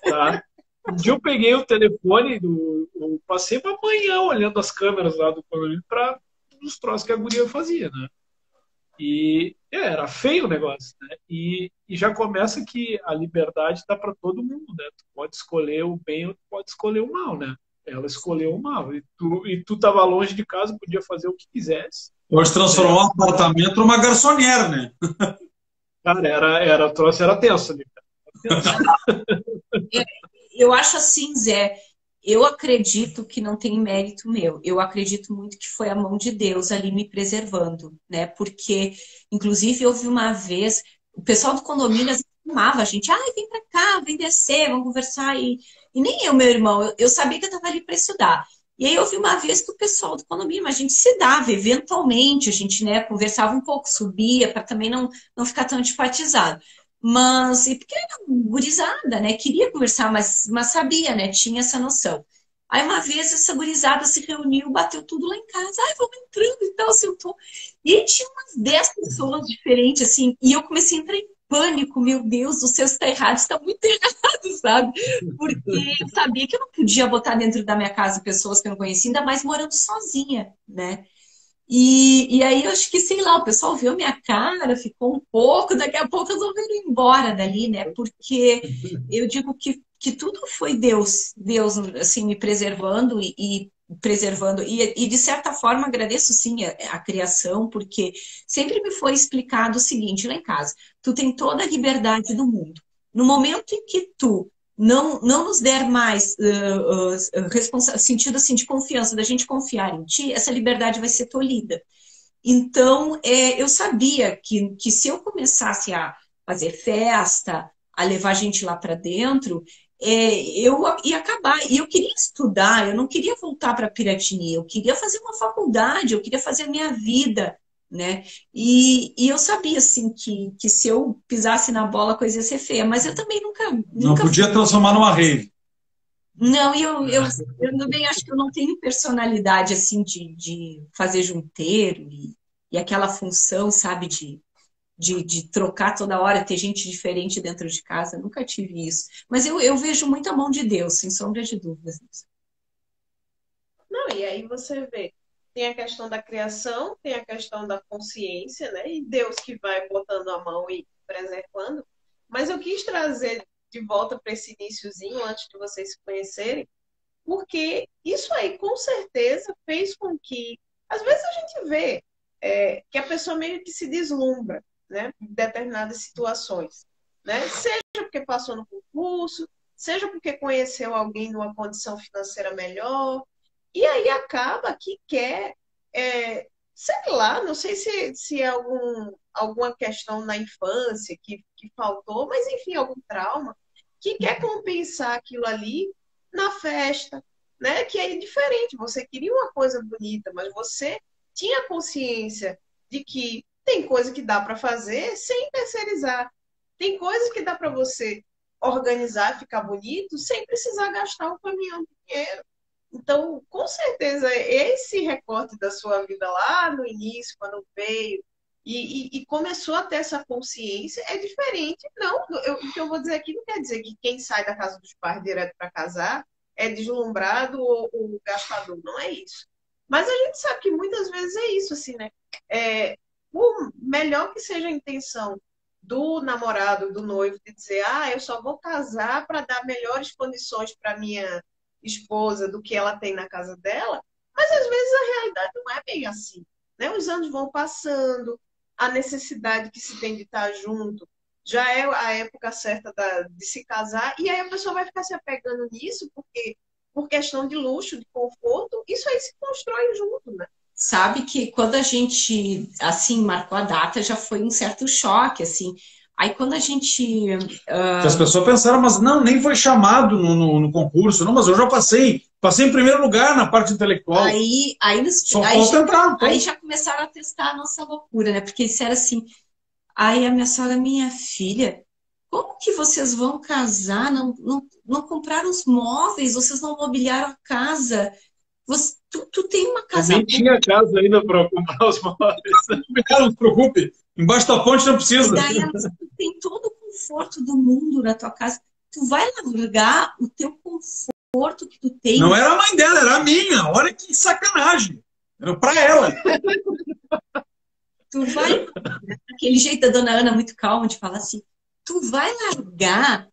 B: tá? Um dia eu peguei o telefone, eu passei uma manhã olhando as câmeras lá do condomínio para os troços que a guria fazia, né? E era feio o negócio, né? E já começa que a liberdade está para todo mundo, né? Tu pode escolher o bem ou tu pode escolher o mal, né? Ela escolheu o mal. E tu estava longe de casa, podia fazer o que quisesse.
C: Pode transformar um apartamento numa garçonnière, né?
B: Cara, o troço era tenso ali.
D: Eu acho assim, Zé, eu acredito que não tem mérito meu. Eu acredito muito que foi a mão de Deus ali me preservando, né? Porque, inclusive, houve uma vez, o pessoal do condomínio amava a gente. Vem pra cá, vem descer, vamos conversar. E nem eu, meu irmão, eu sabia que eu estava ali para estudar. E aí houve uma vez que o pessoal do condomínio, a gente se dava eventualmente, a gente, né, conversava um pouco, subia, para também não ficar tão antipatizado. Mas, e porque era gurizada, né? Queria conversar, mas sabia, né? Tinha essa noção. Aí uma vez essa gurizada se reuniu, bateu tudo lá em casa. Vamos entrando e tal, sentou. E aí tinha umas 10 pessoas diferentes, assim, e eu comecei a entrar em pânico. Meu Deus do céu, isso está errado, isso está muito errado, sabe? Porque eu sabia que eu não podia botar dentro da minha casa pessoas que eu não conhecia, ainda mais morando sozinha, né? E aí eu acho que, sei lá, o pessoal viu minha cara, ficou um pouco, daqui a pouco resolveram ir embora dali, né? Porque eu digo que tudo foi Deus assim, me preservando e preservando. E de certa forma agradeço sim a criação, porque sempre me foi explicado o seguinte lá em casa: tu tem toda a liberdade do mundo. No momento em que tu não nos der mais sentido assim, de confiança, da gente confiar em ti, essa liberdade vai ser tolhida. Então, eu sabia que se eu começasse a fazer festa, a levar gente lá para dentro, eu ia acabar. E eu queria estudar, eu não queria voltar para Piratini, eu queria fazer uma faculdade, eu queria fazer a minha vida, né? E eu sabia, assim, que se eu pisasse na bola, a coisa ia ser feia. Mas eu também
C: Não podia transformar numa rave.
D: Não, eu também acho que eu não tenho personalidade, assim, de fazer junteiro e aquela função, sabe, de trocar toda hora, ter gente diferente dentro de casa. Nunca tive isso. Mas eu vejo muita mão de Deus, sem sombra de dúvidas.
A: E aí você vê, tem a questão da criação, tem a questão da consciência, né? E Deus que vai botando a mão e preservando. Mas eu quis trazer de volta para esse iniciozinho, antes de vocês se conhecerem, porque isso aí, com certeza, fez com que, às vezes a gente vê que a pessoa meio que se deslumbra, né, em determinadas situações, né? Seja porque passou no concurso, seja porque conheceu alguém numa condição financeira melhor, e aí acaba que quer, sei lá, não sei se é alguma questão na infância que faltou, mas enfim, algum trauma, que quer compensar aquilo ali na festa, né? Que é diferente. Você queria uma coisa bonita, mas você tinha consciência de que tem coisa que dá para fazer sem terceirizar. Tem coisas que dá para você organizar, ficar bonito, sem precisar gastar um caminhão de dinheiro. Então, com certeza, esse recorte da sua vida lá no início, quando veio, e começou a ter essa consciência, é diferente. Não, o que eu vou dizer aqui não quer dizer que quem sai da casa dos pais direto para casar é deslumbrado ou gastador, não é isso. Mas a gente sabe que muitas vezes é isso, assim, né? Por melhor que seja a intenção do namorado, do noivo, de dizer, eu só vou casar para dar melhores condições para minha esposa do que ela tem na casa dela, mas às vezes a realidade não é bem assim, né? Os anos vão passando, a necessidade que se tem de estar junto já é a época certa de se casar, e aí a pessoa vai ficar se apegando nisso, porque por questão de luxo, de conforto, isso aí se constrói junto, né?
D: Sabe que quando a gente, assim, marcou a data, já foi um certo choque, assim. Aí quando a gente...
C: As pessoas pensaram, mas não, nem foi chamado no concurso. Não, mas eu já passei. Passei em primeiro lugar na parte intelectual. Só falta entrar.
D: Aí já começaram a testar a nossa loucura, né? Porque disseram assim, aí a minha sogra, minha filha, como que vocês vão casar? Não compraram os móveis, vocês não mobiliaram a casa. Tu tem uma casa.
B: Eu nem tinha casa ainda para comprar os móveis.
C: Não se preocupe. Embaixo da ponte não precisa.
D: E daí tu tem todo o conforto do mundo na tua casa. Tu vai largar o teu conforto que tu tem.
C: Não era a mãe dela, era a minha. Olha que sacanagem. Era para ela.
D: Tu vai... Aquele jeito da dona Ana muito calma de falar assim, tu vai largar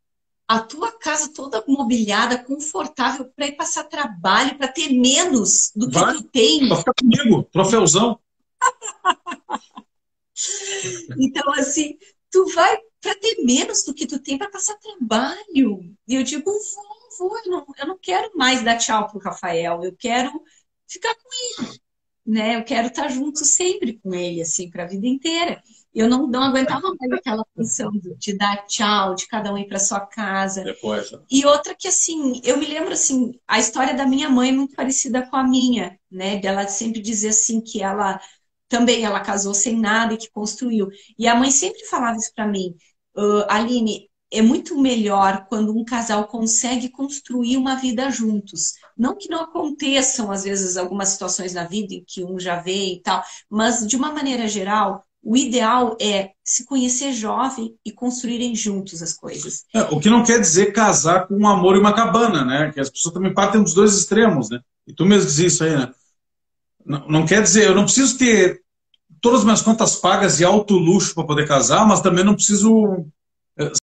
D: a tua casa toda mobiliada, confortável, para ir passar trabalho, para ter menos do que tu tem.
C: Para ficar comigo, troféuzão.
D: Então, assim, tu vai para ter menos do que tu tem para passar trabalho. E eu digo, vou, eu não quero mais dar tchau pro Rafael, eu quero ficar com ele, né? Eu quero estar junto sempre com ele, assim, para a vida inteira. Eu não aguentava mais aquela função de dar tchau, de cada um ir para sua casa.
C: Depois.
D: E outra que, assim, eu me lembro, assim, a história da minha mãe é muito parecida com a minha, né? Dela sempre dizer, assim, que ela casou sem nada e que construiu. E a mãe sempre falava isso para mim, Aline, é muito melhor quando um casal consegue construir uma vida juntos. Não que não aconteçam, às vezes, algumas situações na vida em que um já vê e tal, mas, de uma maneira geral, o ideal é se conhecer jovem e construírem juntos as coisas.
C: O que não quer dizer casar com um amor e uma cabana, né? Que as pessoas também partem dos dois extremos, né? E tu mesmo diz isso aí, né? Não quer dizer, eu não preciso ter todas as minhas contas pagas e alto luxo para poder casar, mas também não preciso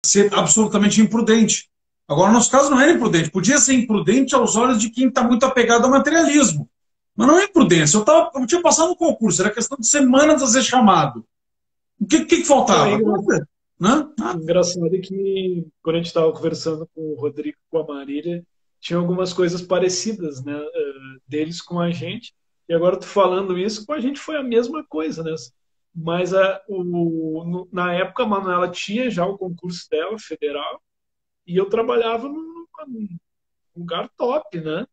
C: ser absolutamente imprudente. Agora, no nosso caso não era imprudente. Podia ser imprudente aos olhos de quem está muito apegado ao materialismo. Mas não é imprudência. Eu tinha passado no concurso, era questão de semanas a ser chamado. O que faltava?
B: Engraçado é que quando a gente estava conversando com o Rodrigo e com a Marília, tinha algumas coisas parecidas, né, deles com a gente. E agora tu falando isso, com a gente foi a mesma coisa, né? Mas na época a Manuela tinha já o concurso dela, federal, e eu trabalhava num lugar top, né?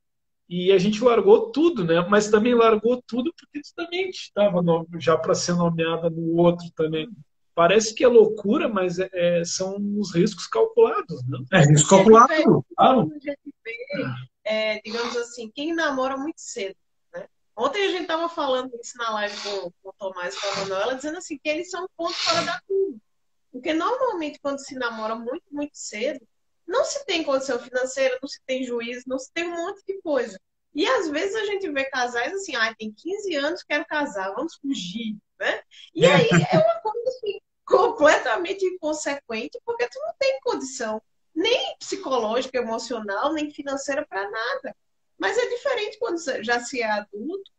B: E a gente largou tudo, né? Mas também largou tudo porque também estava já para ser nomeada no outro também. Parece que é loucura, mas são os riscos calculados, né?
C: Risco calculado, claro.
A: Digamos assim, quem namora muito cedo, né? Ontem a gente estava falando isso na live com o Tomás e com a Manuela, dizendo assim, que eles são um ponto fora da curva. Porque normalmente quando se namora muito, muito cedo, não se tem condição financeira, não se tem juízo, não se tem um monte de coisa. E às vezes a gente vê casais assim, tem 15 anos, quero casar, vamos fugir, né? E aí é uma coisa assim, completamente inconsequente, porque tu não tem condição nem psicológica, emocional, nem financeira para nada. Mas é diferente quando já se é adulto,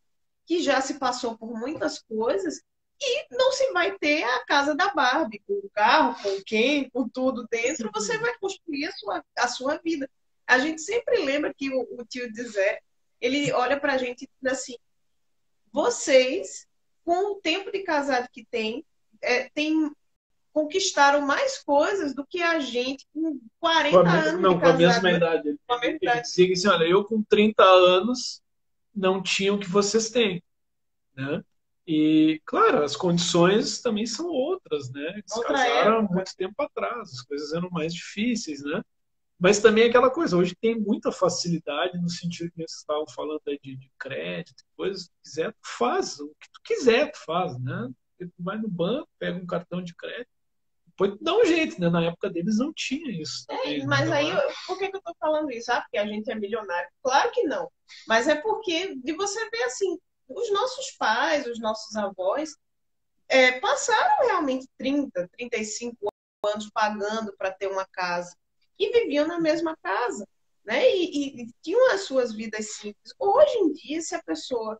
A: que já se passou por muitas coisas, e não se vai ter a casa da Barbie, com o carro, com quem, com tudo dentro, você vai construir a sua vida. A gente sempre lembra que o tio Zé, ele olha para a gente e diz assim, vocês, com o tempo de casado que conquistaram mais coisas do que a gente com 40 anos
B: Não,
A: de
B: com a mesma
A: casado.
B: idade.
A: Com a mesma
B: Ele
A: idade.
B: diz assim, olha, eu com 30 anos não tinha o que vocês têm, né? E, claro, as condições também são outras, né? Eles
A: Outra
B: casaram há
A: época.
B: muito tempo atrás, as coisas eram mais difíceis, né? Mas também é aquela coisa, hoje tem muita facilidade no sentido que vocês estavam falando aí de crédito, coisas, se tu quiser, tu faz, o que tu quiser, tu faz, né? Tu vai no banco, pega um cartão de crédito, depois tu dá um jeito, né? Na época deles não tinha isso também, né?
A: Mas aí, por que eu tô falando isso? Porque a gente é milionário? Claro que não. Mas é porque de você ver assim, os nossos pais, os nossos avós, passaram realmente 30, 35 anos pagando para ter uma casa. E viviam na mesma casa, né? E tinham as suas vidas simples. Hoje em dia, se a pessoa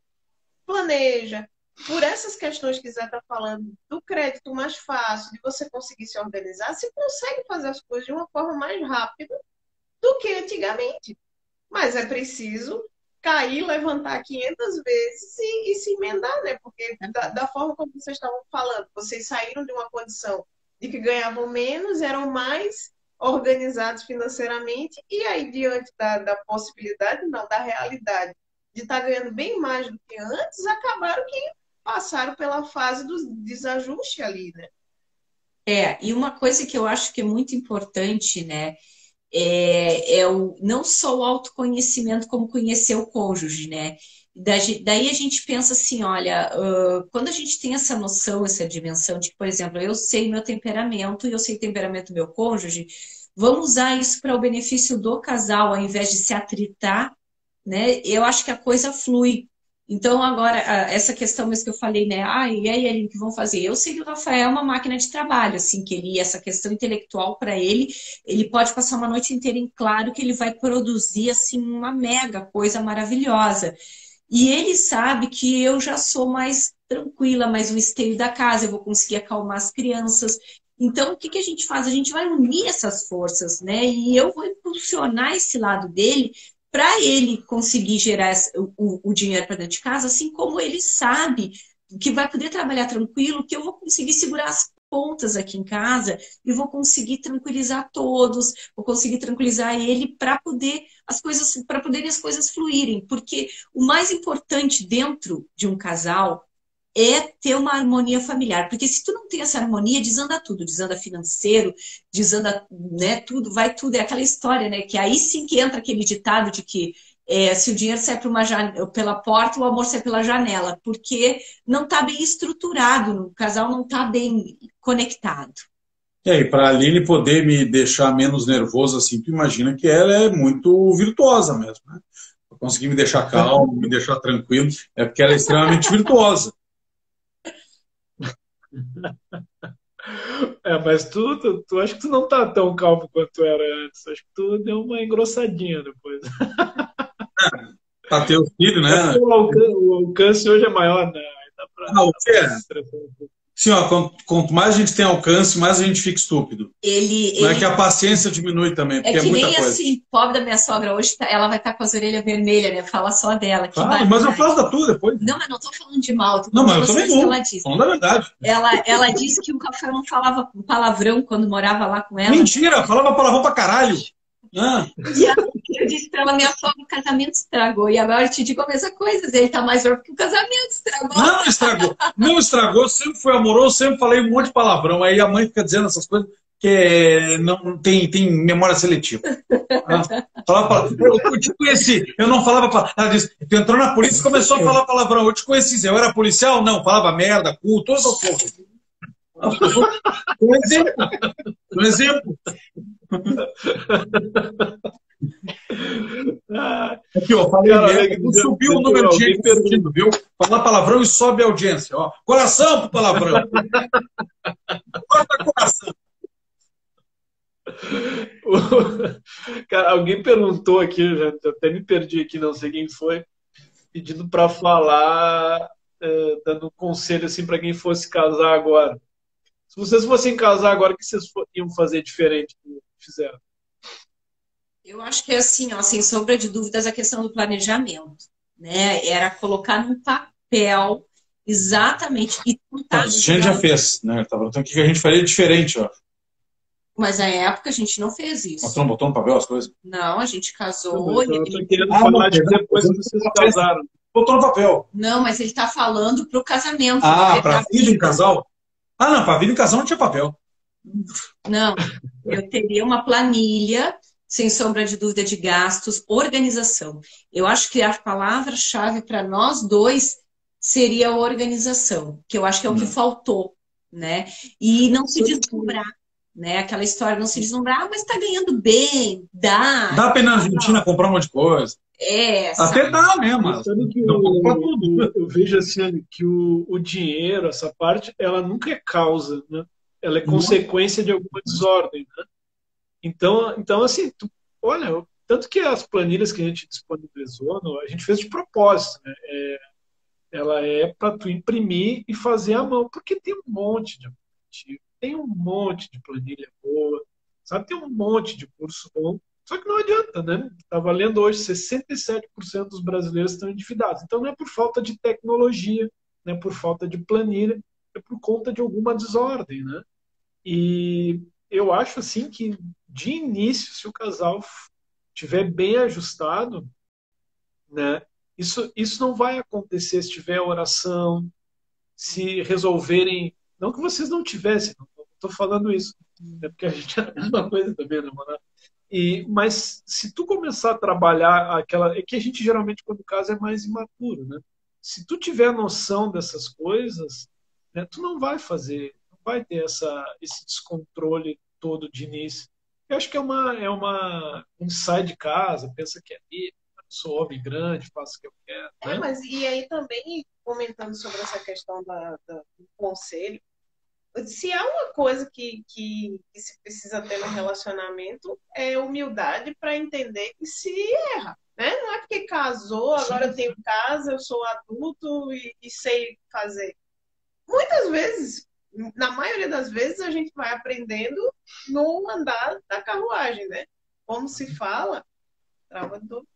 A: planeja, por essas questões que Zé está falando, do crédito mais fácil, de você conseguir se organizar, você consegue fazer as coisas de uma forma mais rápida do que antigamente. Mas é preciso cair, levantar 500 vezes e se emendar, né? Porque da forma como vocês estavam falando, vocês saíram de uma condição de que ganhavam menos, eram mais organizados financeiramente, e aí, diante da possibilidade, não, da realidade, de estar ganhando bem mais do que antes, acabaram que passaram pela fase do desajuste ali, né?
D: E uma coisa que eu acho que é muito importante, né? Não só o autoconhecimento, como conhecer o cônjuge, né? Daí a gente pensa assim, olha, quando a gente tem essa noção, essa dimensão de que, por exemplo, eu sei meu temperamento e eu sei o temperamento do meu cônjuge, vamos usar isso para o benefício do casal, ao invés de se atritar, né? Eu acho que a coisa flui. Então, agora, essa questão mesmo que eu falei, né? E aí, Aline, o que vão fazer? Eu sei que o Rafael é uma máquina de trabalho, assim, que essa questão intelectual para ele pode passar uma noite inteira em claro que ele vai produzir, assim, uma mega coisa maravilhosa. E ele sabe que eu já sou mais tranquila, mais um esteio da casa, eu vou conseguir acalmar as crianças. Então, o que a gente faz? A gente vai unir essas forças, né? E eu vou impulsionar esse lado dele para ele conseguir gerar o dinheiro para dentro de casa, assim como ele sabe que vai poder trabalhar tranquilo, que eu vou conseguir segurar as pontas aqui em casa e vou conseguir tranquilizar todos, vou conseguir tranquilizar ele para poderem as coisas fluírem, porque o mais importante dentro de um casal é ter uma harmonia familiar, porque se tu não tem essa harmonia, desanda tudo, desanda financeiro, desanda, né, tudo, vai tudo, é aquela história, né, que aí sim que entra aquele ditado de que se o dinheiro sai pela porta, o amor sai pela janela, porque não está bem estruturado, o casal não está bem conectado.
C: E para a Aline poder me deixar menos nervoso assim, tu imagina que ela é muito virtuosa mesmo, né? Pra conseguir me deixar calmo, me deixar tranquilo, é porque ela é extremamente virtuosa.
B: Mas tu acho que tu não tá tão calmo quanto tu era antes. Acho que tu deu uma engrossadinha depois.
C: Para ter o filho, né?
B: O alcance hoje é maior, né?
C: O que é? Sim, ó, quanto mais a gente tem alcance, mais a gente fica estúpido. Não é que a paciência diminui também, porque é
D: que
C: muita
D: nem
C: coisa.
D: Assim, pobre da minha sogra, hoje ela vai estar com as orelhas vermelhas, né? Fala só dela.
C: Mas eu falo da tua depois.
D: Não, mas não tô falando de mal.
C: Não, mas eu também não. Falando da verdade.
D: Ela disse que o Rafael não falava palavrão quando morava lá com ela.
C: Mentira, falava palavrão pra caralho.
D: E eu disse pra ela, minha sogra, o casamento estragou. E agora eu te digo a mesma coisa, ele tá mais velho porque o casamento estragou.
C: Não estragou. Não estragou, sempre fui amoroso, sempre falei um monte de palavrão. Aí a mãe fica dizendo essas coisas que não tem memória seletiva. Eu te conheci, eu não falava palavrão. Ela disse, tu entrou na polícia e começou a falar palavrão. Eu te conheci, eu era policial? Não, falava merda, cu, todas as coisas. Um exemplo.
B: Ah,
C: Aqui, ó, falei
B: cara, olha
C: merda,
B: aqui,
C: não subiu o número de gente
B: alguém perguntou.
C: assistindo, viu? Falar palavrão e sobe a audiência, ó. Coração pro palavrão. Corta coração.
B: Cara, alguém perguntou aqui, eu já até me perdi aqui, não sei quem foi, pedindo para falar, dando um conselho assim para quem fosse casar agora. Se vocês fossem casar agora, o que vocês iam fazer diferente do que fizeram?
D: Eu acho que é assim, ó, sem sombra de dúvidas, a questão do planejamento, né? Era colocar num papel exatamente e
C: Não,
D: tentar
C: isso a gente já
D: chegar.
C: fez, né? Tá falando o que a gente faria diferente, ó.
D: Mas na época a gente não fez isso.
C: Mostrou, botou no papel as coisas.
D: Não, a gente
B: Não,
D: casou
B: mas
D: e
B: eu
D: ele.
B: tô querendo
C: Ah, não,
B: falar de
C: perdão.
B: depois que vocês
C: Na frente,
B: casaram.
C: botou no papel.
D: Não, mas ele está falando para o casamento,
C: Ah,
D: né?
C: pra
D: Para
C: vida em
D: vida.
C: casal? Ah, não, pra vida em casal não tinha papel.
D: Não, eu teria uma planilha, sem sombra de dúvida, de gastos, organização. Eu acho que a palavra-chave para nós dois seria a organização, que eu acho que é o que
C: Não.
D: faltou, né? E não se
B: Sabe que
D: deslumbrar, né? Aquela história, não se deslumbrar, ah, mas está ganhando bem, dá,
C: Dá pra ir na Argentina comprar um monte de coisa. Até
D: sabe?
C: dá mesmo,
B: Mas
C: mas
B: sabe que
C: não compra tudo.
B: eu vejo assim que o dinheiro, essa parte, ela nunca é causa, né? Ela é
C: Não.
B: consequência de alguma desordem, né? Então assim, olha, tanto que as planilhas que a gente disponibilizou, a gente fez de propósito, né? Ela é para tu imprimir e fazer à mão, porque tem um monte de aplicativo, tem um monte de planilha boa, sabe? Tem um monte de curso bom. Só que não adianta, né? Estava lendo hoje, 67% dos brasileiros estão endividados. Então não é por falta de tecnologia, não é por falta de planilha, é por conta de alguma desordem, né? E eu acho assim que de início, se o casal tiver bem ajustado, né? Isso não vai acontecer se tiver oração, se resolverem. Não que vocês não tivessem, não estou falando isso. É porque a gente é a mesma coisa também, né, mano? Mas se tu começar a trabalhar aquela. É que a gente geralmente, quando casa, é mais imaturo, né? Se tu tiver noção dessas coisas, né, tu não vai fazer, não vai ter esse descontrole todo de início. Eu acho que um sai de casa, pensa que é ali, sou homem grande, faço o que eu quero, né?
A: Mas e aí também, comentando sobre essa questão do conselho, se há uma coisa que se precisa ter no relacionamento, é humildade para entender que se erra. Né? Não é porque casou, agora eu tenho casa, eu sou adulto e sei fazer. Muitas vezes, na maioria das vezes, a gente vai aprendendo no andar da carruagem, né? Como se fala, trava do.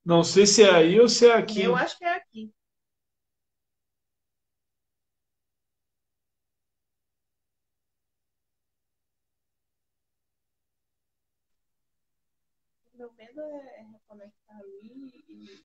B: Não sei se é aí ou se é
A: Eu
B: aqui.
A: acho que é aqui. O meu medo é reconectar ali e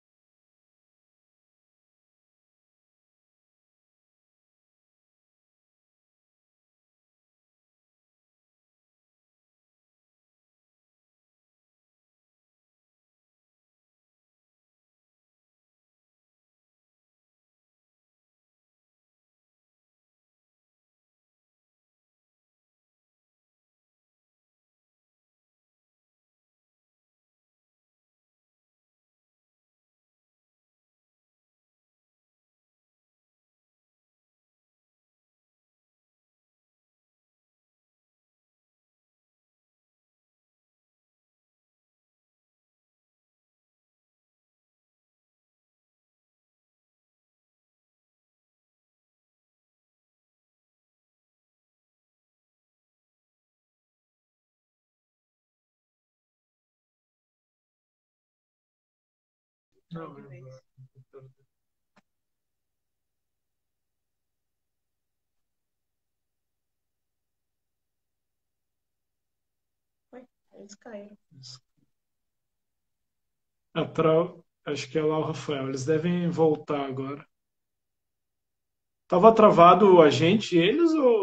B: Não,
A: de vez. Foi, eles caíram.
B: Acho que é lá o Rafael. Eles devem voltar agora. Tava travado a gente e eles ou